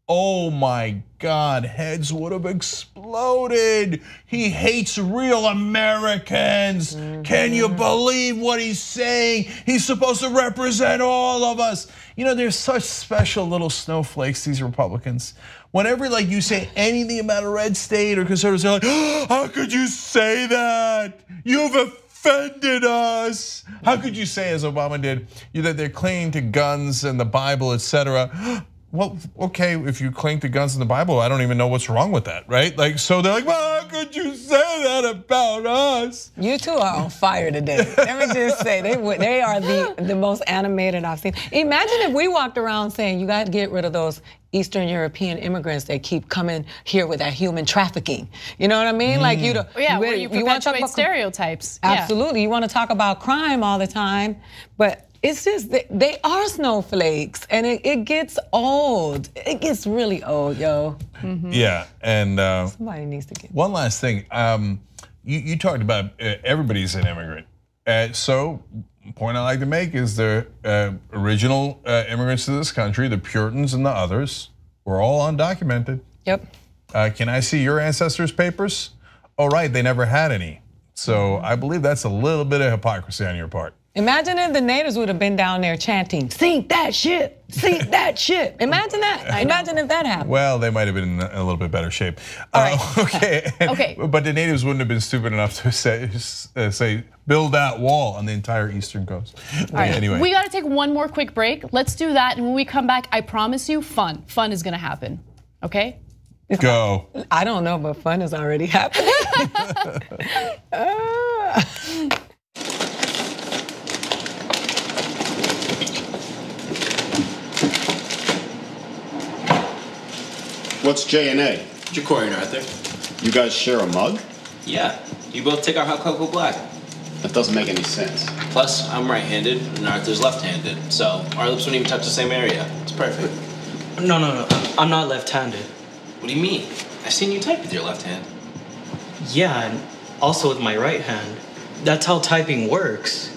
Oh my God, heads would have exploded. He hates real Americans. Can you believe what he's saying? He's supposed to represent all of us. You know, they're such special little snowflakes, these Republicans. Whenever you say anything about a red state or conservatives, they're like, oh, how could you say that? You've offended us. How could you say, as Obama did, that they're clinging to guns and the Bible, etc.? Well, okay, if you cling to guns in the Bible, I don't even know what's wrong with that, right? Like, so they're like, well, how could you say that about us? You two are on fire today. Let me just say, they are the most animated I've seen. Imagine if we walked around saying, you got to get rid of those Eastern European immigrants that keep coming here with that human trafficking. You know what I mean? Like you want to talk about stereotypes. Absolutely, you want to talk about crime all the time, but it's just they are snowflakes, and it gets old. It gets really old, yo. Yeah, and somebody needs to get. One last thing, you talked about everybody's an immigrant. So, point I like to make is the original immigrants to this country, the Puritans and the others, were all undocumented. Yep. Can I see your ancestors' papers? Oh, right, they never had any. So I believe that's a little bit of hypocrisy on your part. Imagine if the natives would have been down there chanting, "Sink that ship, sink that ship." Imagine that. Imagine if that happened. Well, they might have been in a little bit better shape. Okay. Okay. But the natives wouldn't have been stupid enough to say build that wall on the entire eastern coast. All right. Anyway. We got to take one more quick break. Let's do that, and when we come back, I promise you, fun is gonna happen. Okay? Go. I don't know, but fun is already happening. What's J&A? Ja'Cory and Arthur. You guys share a mug? Yeah, you both take our hot cocoa black. That doesn't make any sense. Plus, I'm right-handed and Arthur's left-handed, so our lips wouldn't even touch the same area. It's perfect. No, I'm not left-handed. What do you mean? I've seen you type with your left hand. Yeah, and also with my right hand. That's how typing works.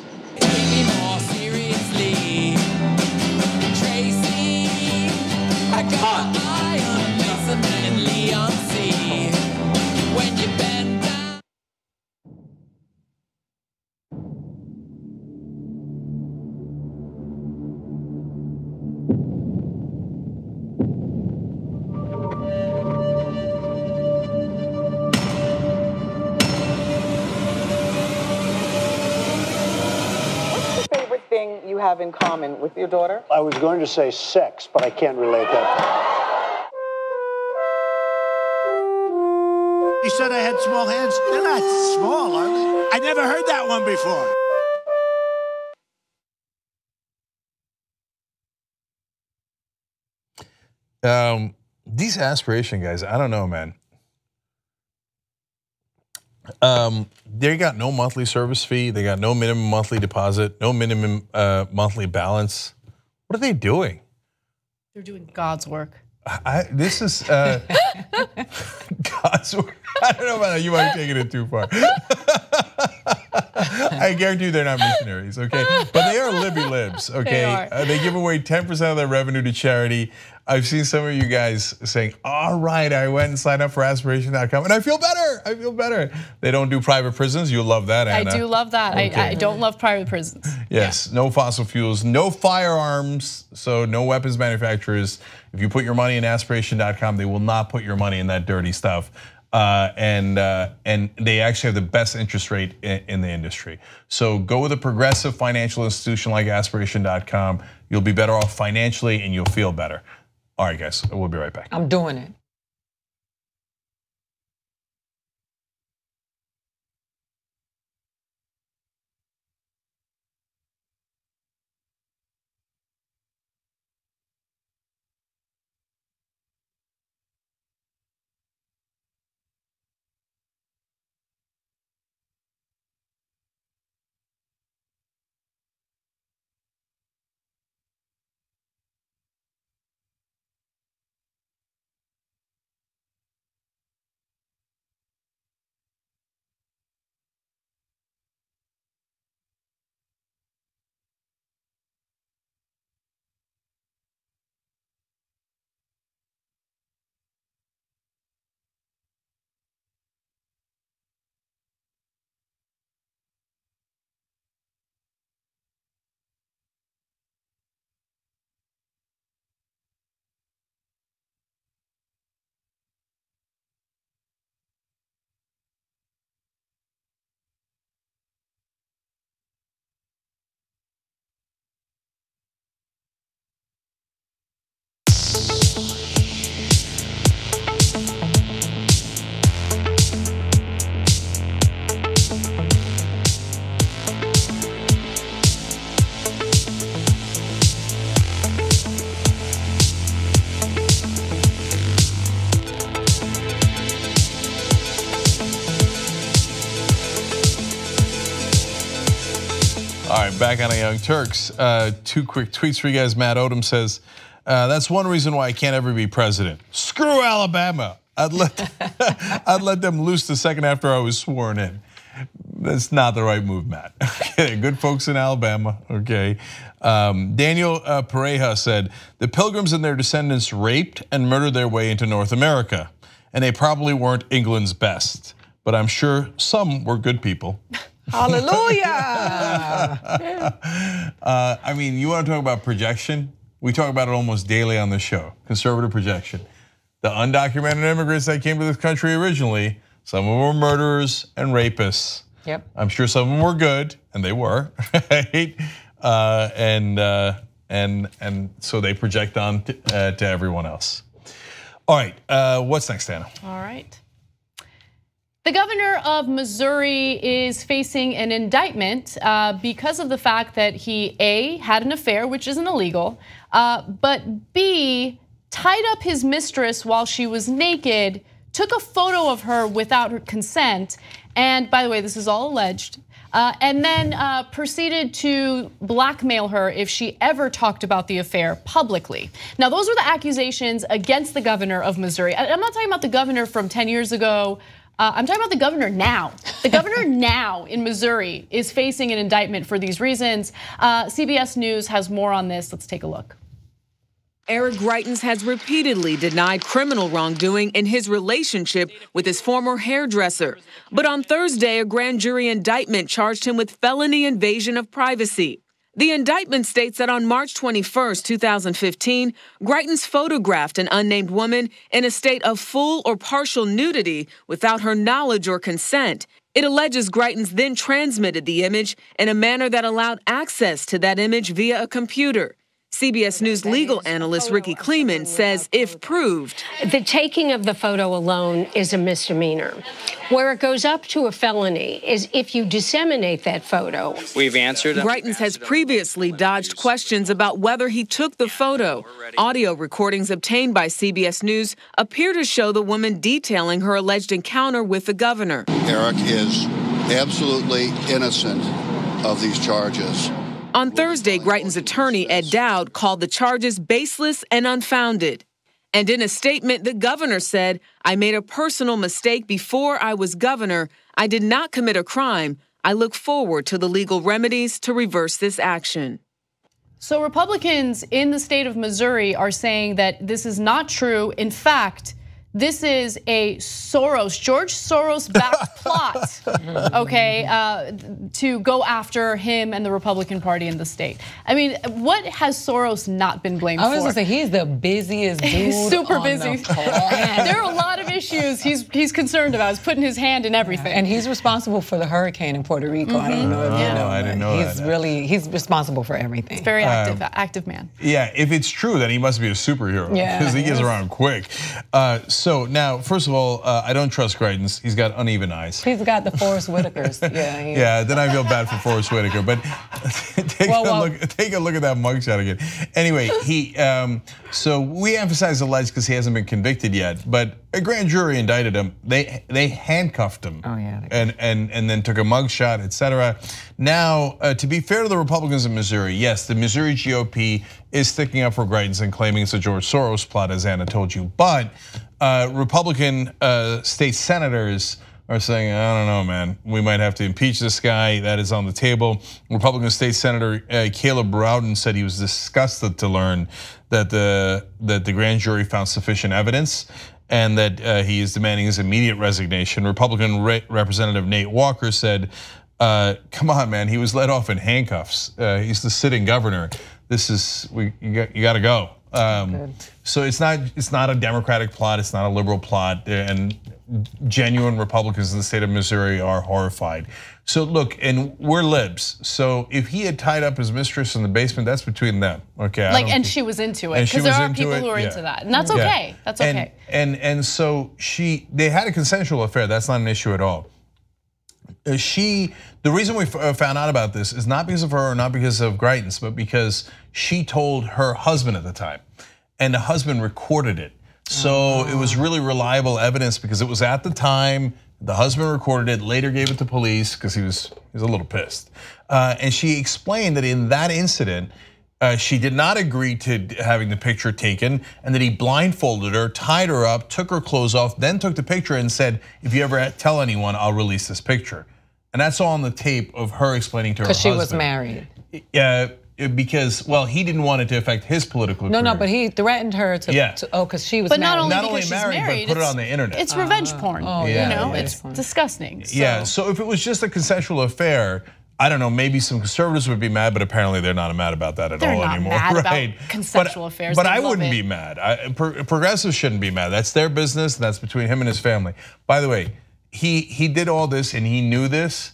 You have in common with your daughter? I was going to say sex, but I can't relate that. You said I had small hands. They're not small, are they? I never heard that one before. These aspiration guys, I don't know, man. They got no monthly service fee. They got no minimum monthly deposit, no minimum monthly balance. What are they doing? They're doing God's work. This is God's work. I don't know about that. You might have taken it too far. I guarantee you they're not missionaries, okay? But they are Libby Libs, okay? They give away 10% of their revenue to charity. I've seen some of you guys saying, all right, I went and signed up for aspiration.com and I feel better, I feel better. They don't do private prisons, you'll love that, Anna. I do love that, okay. I don't love private prisons. Yes, no fossil fuels, no firearms, so no weapons manufacturers. If you put your money in aspiration.com, they will not put your money in that dirty stuff. And they actually have the best interest rate in the industry. So go with a progressive financial institution like aspiration.com. You'll be better off financially and you'll feel better. All right, guys, we'll be right back. I'm doing it. All right, back on a Young Turks. 2 quick tweets for you guys. Matt Odom says, that's one reason why I can't ever be president. Screw Alabama. I'd let them loose the second after I was sworn in. That's not the right move, Matt. Okay, good folks in Alabama, okay. Daniel Pareja said, the Pilgrims and their descendants raped and murdered their way into North America. And they probably weren't England's best, but I'm sure some were good people. Hallelujah. I mean, you want to talk about projection? We talk about it almost daily on the show, conservative projection. The undocumented immigrants that came to this country originally, some of them were murderers and rapists. Yep. I'm sure some of them were good, and they were, right? And so they project on to everyone else. All right, what's next, Anna? All right. The governor of Missouri is facing an indictment because of the fact that he A, had an affair, which isn't illegal, but B, tied up his mistress while she was naked, took a photo of her without her consent, and by the way, this is all alleged, and then proceeded to blackmail her if she ever talked about the affair publicly. Now, those were the accusations against the governor of Missouri. I'm not talking about the governor from 10 years ago. I'm talking about the governor now. The governor now in Missouri is facing an indictment for these reasons. CBS News has more on this. Let's take a look. Eric Greitens has repeatedly denied criminal wrongdoing in his relationship with his former hairdresser. But on Thursday, a grand jury indictment charged him with felony invasion of privacy. The indictment states that on March 21st, 2015, Greitens photographed an unnamed woman in a state of full or partial nudity without her knowledge or consent. It alleges Greitens then transmitted the image in a manner that allowed access to that image via a computer. CBS News legal analyst Ricky Kleeman says if proved, the taking of the photo alone is a misdemeanor. Where it goes up to a felony is if you disseminate that photo. We've answered. Greitens has previously dodged questions about whether he took the photo. Audio recordings obtained by CBS News appear to show the woman detailing her alleged encounter with the governor. Eric is absolutely innocent of these charges. On Thursday, Greitens' attorney, Ed Dowd, called the charges baseless and unfounded. And in a statement, the governor said, "I made a personal mistake before I was governor. I did not commit a crime. I look forward to the legal remedies to reverse this action." So Republicans in the state of Missouri are saying that this is not true. In fact, this is a George Soros-backed plot, okay, to go after him and the Republican Party in the state. I mean, what has Soros not been blamed for? I was gonna say, he's the busiest dude. He's super on busy. There are a lot of issues he's concerned about. He's putting his hand in everything. And he's responsible for the hurricane in Puerto Rico. I don't know if you know. I didn't know that. He's responsible for everything. He's very active man. Yeah, if it's true, then he must be a superhero. Yeah, because he gets around quick. So now, first of all, I don't trust Greitens. He's got uneven eyes. He's got the Forrest Whitakers. Yeah, then I feel bad for Forrest Whitaker. But take a look at that mugshot again. Anyway, so we emphasize alleged because he hasn't been convicted yet. But a grand jury indicted him. They handcuffed him. Oh yeah. And then took a mugshot, etc. Now, to be fair to the Republicans in Missouri, yes, the Missouri GOP is sticking up for Greitens and claiming it's a George Soros plot, as Anna told you. But Republican state senators are saying, I don't know, man, we might have to impeach this guy. That is on the table. Republican State Senator Caleb Rowden said he was disgusted to learn that the grand jury found sufficient evidence and that he is demanding his immediate resignation. Republican Representative Nate Walker said, come on, man, he was let off in handcuffs. He's the sitting governor. You got to go. So it's not a Democratic plot, it's not a liberal plot, and genuine Republicans in the state of Missouri are horrified. So look, and we're libs. So if he had tied up his mistress in the basement, that's between them. Okay. And she was into it, because there are people who are into that, and that's okay. That's okay. And so they had a consensual affair. That's not an issue at all. The reason we found out about this is not because of her or not because of Greitens, but because she told her husband at the time, and the husband recorded it. So it was really reliable evidence because it was at the time. The husband recorded it, later gave it to police because he was a little pissed. And she explained that in that incident, she did not agree to having the picture taken, and that he blindfolded her, tied her up, took her clothes off, then took the picture and said, if you ever tell anyone, I'll release this picture. And that's all on the tape of her explaining to her husband. Because she was married. Yeah, because, well, he didn't want it to affect his political career. No, but he threatened her to because she was but married. Not only married, but put it on the internet. It's revenge porn, it's disgusting. So. Yeah, so if it was just a consensual affair, I don't know, maybe some conservatives would be mad, but apparently they're not mad about that at all anymore. They're not mad about consensual affairs. But I wouldn't be mad. Progressives shouldn't be mad. That's their business, and that's between him and his family. By the way, he did all this and he knew this,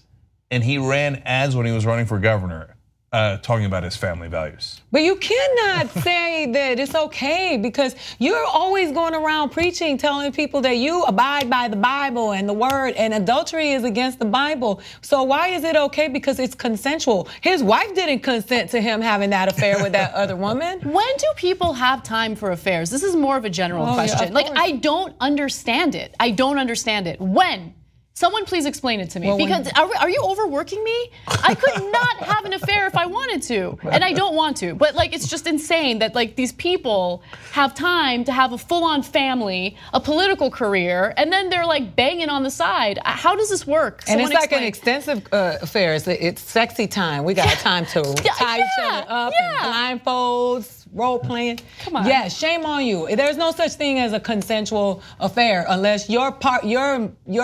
and he ran ads when he was running for governor, talking about his family values. But you cannot say that it's okay, because you're always going around preaching, telling people that you abide by the Bible and the word, and adultery is against the Bible. So why is it okay? Because it's consensual. His wife didn't consent to him having that affair with that other woman. When do people have time for affairs? This is more of a general question. Like, I don't understand it. I don't understand it. When? Someone please explain it to me, because are you overworking me? I could not have an affair if I wanted to, and I don't want to. But like, it's just insane that like these people have time to have a full-on family, a political career, and then they're like banging on the side. How does this work? And it's like an extensive affair. It's sexy time. We got time to tie each other up and blindfolds, role playing. Come on. Yeah, shame on you. There's no such thing as a consensual affair unless your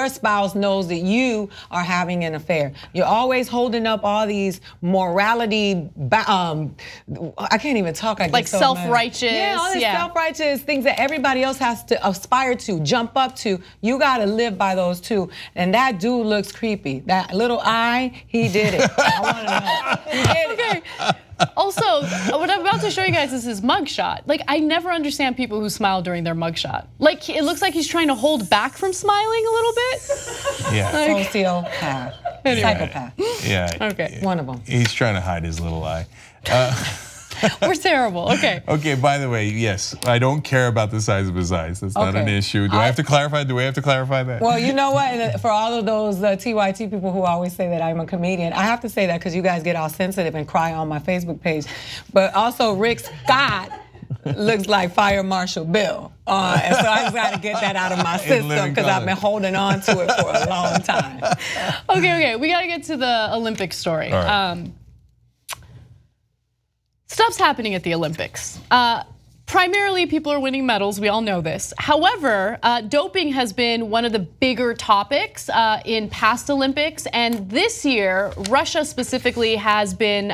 spouse knows that you are having an affair. You're always holding up all these morality, I can't even talk. I get like so self-righteous. Yeah, all these self-righteous things that everybody else has to aspire to, jump up to. You gotta live by those too. And that dude looks creepy. That little eye, he did it. I wanna know. He did it. Also, what I'm about to show you guys is his mugshot. Like, I never understand people who smile during their mugshot. Like, it looks like he's trying to hold back from smiling a little bit. Yeah. Like, Sociopath. Anyway. Psychopath. Yeah. Okay. One of them. He's trying to hide his little eye. We're terrible. Okay. Okay, by the way, yes, I don't care about the size of his eyes. That's not an Okay. issue. Do I have to clarify? Do we have to clarify that? Well, you know what? And for all of those TYT people who always say that I'm a comedian, I have to say that because you guys get all sensitive and cry on my Facebook page. But also, Rick Scott looks like Fire Marshal Bill. And so I just got to get that out of my system because I've been holding on to it for a long time. Okay, we got to get to the Olympic story. All right. Stuff's happening at the Olympics. Primarily, people are winning medals. We all know this. However, doping has been one of the bigger topics in past Olympics. And this year, Russia specifically has been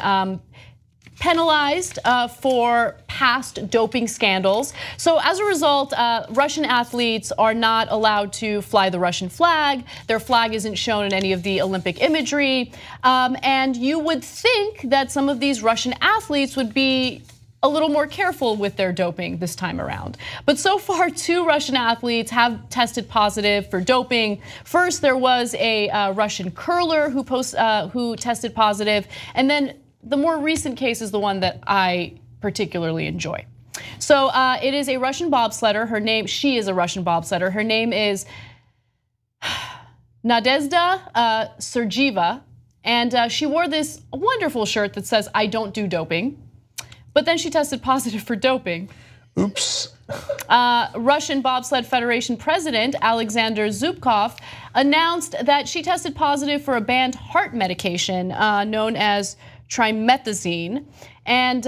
penalized for past doping scandals. So as a result, Russian athletes are not allowed to fly the Russian flag. Their flag isn't shown in any of the Olympic imagery. And you would think that some of these Russian athletes would be a little more careful with their doping this time around. But so far, 2 Russian athletes have tested positive for doping. First, there was a Russian curler who tested positive, and then the more recent case is the one that I particularly enjoy. So it is a Russian bobsledder. She is a Russian bobsledder. Her name is Nadezhda Sergieva, and she wore this wonderful shirt that says, "I don't do doping." But then she tested positive for doping. Oops. Russian Bobsled Federation President Alexander Zubkov announced that she tested positive for a banned heart medication known as trimethazine, and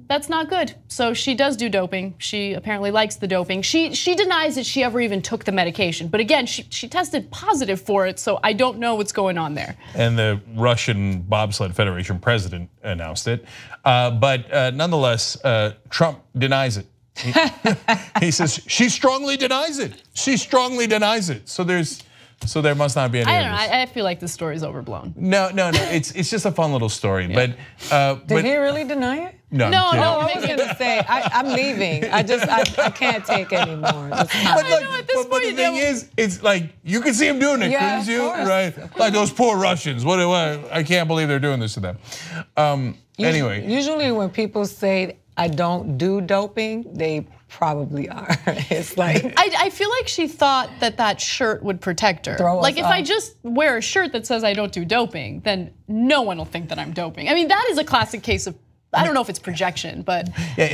that's not good. So she does do doping. She apparently likes the doping. She denies that she ever even took the medication, but again, she tested positive for it, so I don't know what's going on there. And the Russian Bobsled Federation president announced it, but nonetheless, Trump denies it. He says she strongly denies it. She strongly denies it. So there must not be any. I don't know. I feel like this story is overblown. No. It's just a fun little story. Yeah. But Did he really deny it? No. I was gonna say I'm leaving. I can't take anymore. But the thing is, it's like you can see him doing it, Yeah, couldn't of you? course. Right? Like those poor Russians. What? I can't believe they're doing this to them. Anyway, usually when people say I don't do doping, they probably are. It's like I feel like she thought that shirt would protect her. Like if I just wear a shirt that says I don't do doping, then no one will think that I'm doping. I mean, that is a classic case of, I don't know if it's projection, but yeah,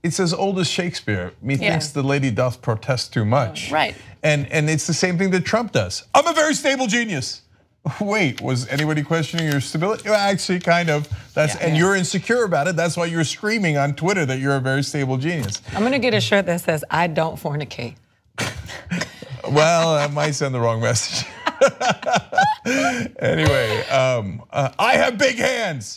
it's as old as Shakespeare. Methinks the lady doth protest too much. Right. And it's the same thing that Trump does. I'm a very stable genius. Wait, was anybody questioning your stability? Well, actually, kind of. And you're insecure about it. That's why you're screaming on Twitter that you're a very stable genius. I'm gonna get a shirt that says I don't fornicate. Well, that might send the wrong message. Anyway, I have big hands.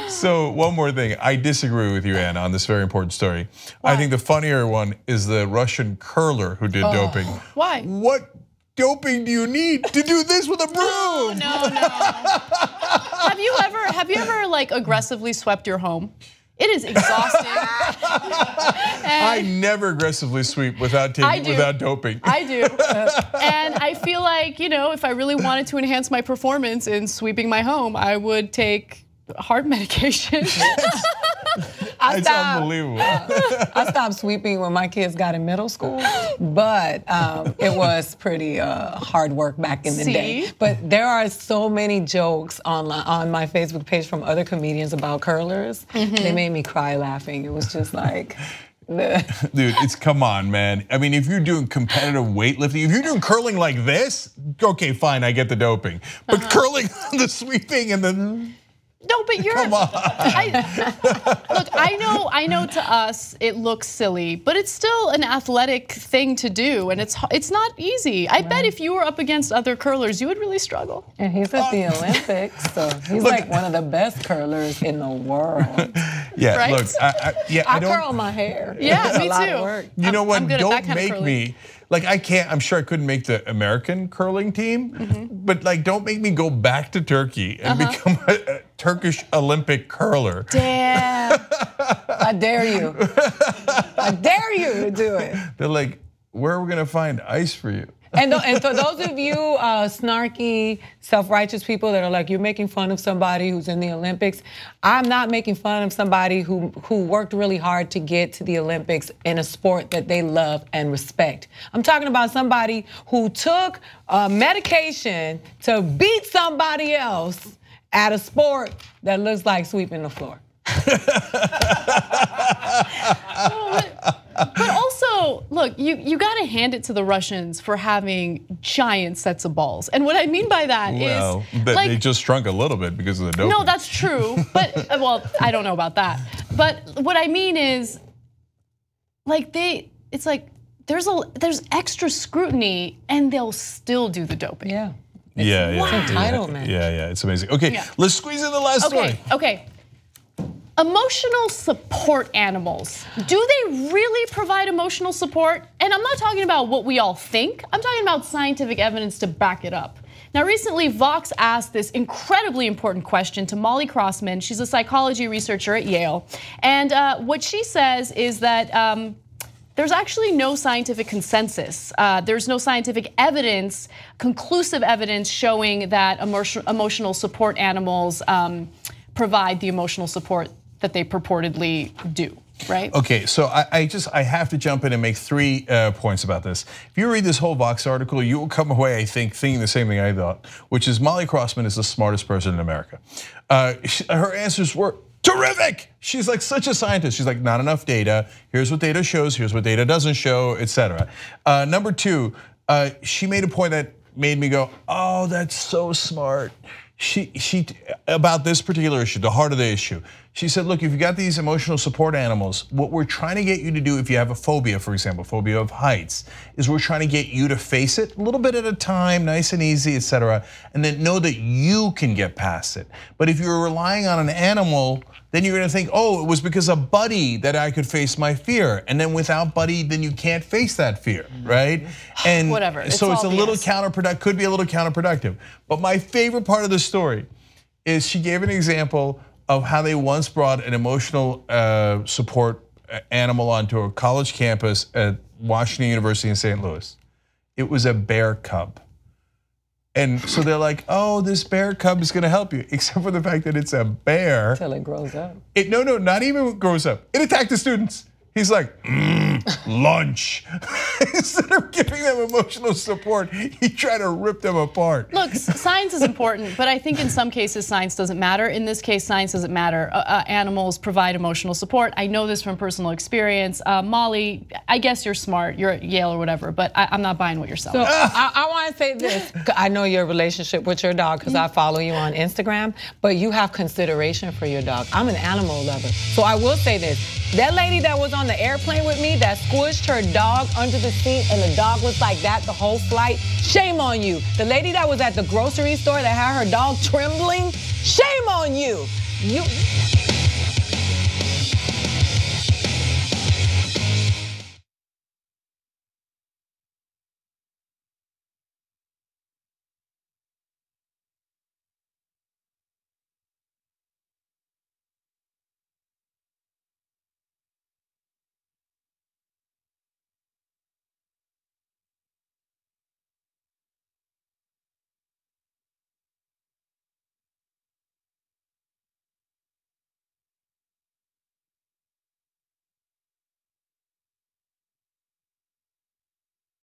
So one more thing, I disagree with you, Anna, on this very important story. Why? I think the funnier one is the Russian curler who did doping. Why? What doping do you need to do this with a broom? No. Have you ever like aggressively swept your home? It is exhausting. I never aggressively sweep without doping. I do. And I feel like, if I really wanted to enhance my performance in sweeping my home, I would take hard medication. It's unbelievable. I stopped sweeping when my kids got in middle school, but it was pretty hard work back in the day. But there are so many jokes on my Facebook page from other comedians about curlers. They made me cry laughing. It was just like, dude, come on, man. I mean, if you're doing competitive weightlifting, if you're doing curling like this, okay, fine, I get the doping. But curling, the sweeping, and the No, but you're. Come on. Look, I know. To us, it looks silly, but it's still an athletic thing to do, and it's not easy. I bet if you were up against other curlers, you would really struggle. And he's at the Olympics, so he's like one of the best curlers in the world. Yeah, right? look, I don't curl my hair. Yeah, it's me a lot too. Of work. You know what? Don't make curling. me. Like I can't. I'm sure I couldn't make the American curling team, but like, don't make me go back to Turkey and become a Turkish Olympic curler. Damn! I dare you. I dare you to do it. They're like, where are we gonna find ice for you? And for those of you snarky, self-righteous people that are like, you're making fun of somebody who's in the Olympics, I'm not making fun of somebody who worked really hard to get to the Olympics in a sport that they love and respect. I'm talking about somebody who took medication to beat somebody else at a sport that looks like sweeping the floor. But also, look, you got to hand it to the Russians for having giant sets of balls. And what I mean by that is, like, they just shrunk a little bit because of the doping. No, that's true. But well, I don't know about that. But what I mean is, like it's like there's extra scrutiny, and they'll still do the doping. Yeah. It's entitlement. Yeah, it's amazing. Okay, let's squeeze in the last story. Okay. Emotional support animals. Do they really provide emotional support? And I'm not talking about what we all think. I'm talking about scientific evidence to back it up. Now, recently, Vox asked this incredibly important question to Molly Crossman. She's a psychology researcher at Yale. And what she says is that there's actually no scientific consensus. There's no scientific evidence, conclusive evidence showing that emotional support animals provide the emotional support that they purportedly do, right? Okay, so I have to jump in and make 3 points about this. If you read this whole Vox article, you will come away, I think, thinking the same thing I thought, which is Molly Crossman is the smartest person in America. Her answers were terrific. She's like such a scientist. She's like, not enough data. Here's what data shows. Here's what data doesn't show, etc. Number 2, she made a point that made me go, oh, that's so smart. She about this particular issue, the heart of the issue. She said, look, if you got these emotional support animals, what we're trying to get you to do if you have a phobia, for example, phobia of heights, is we're trying to get you to face it a little bit at a time, nice and easy, etc., and then know that you can get past it. But if you're relying on an animal, then you're gonna think, oh, it was because of Buddy that I could face my fear. And then without Buddy, then you can't face that fear, right? And whatever. So it's a little BS. counterproductive, could be a little counterproductive. But my favorite part of the story is she gave an example of how they once brought an emotional support animal onto a college campus at Washington University in St. Louis. It was a bear cub. And so they're like, oh, this bear cub is gonna help you, except for the fact that it's a bear. Until it grows up. No, not even grows up. It attacked the students. He's like, lunch. Instead of giving them emotional support, he tried to rip them apart. Look, science is important, but I think in some cases science doesn't matter. In this case, science doesn't matter. Animals provide emotional support. I know this from personal experience. Molly, I guess you're smart. You're at Yale or whatever, but I'm not buying what you're selling. So I want to say this. I know your relationship with your dog because I follow you on Instagram, but you have consideration for your dog. I'm an animal lover. So I will say this. That lady that was on the airplane with me that squished her dog under the seat and the dog was like that the whole flight, shame on you. The lady that was at the grocery store that had her dog trembling, shame on you.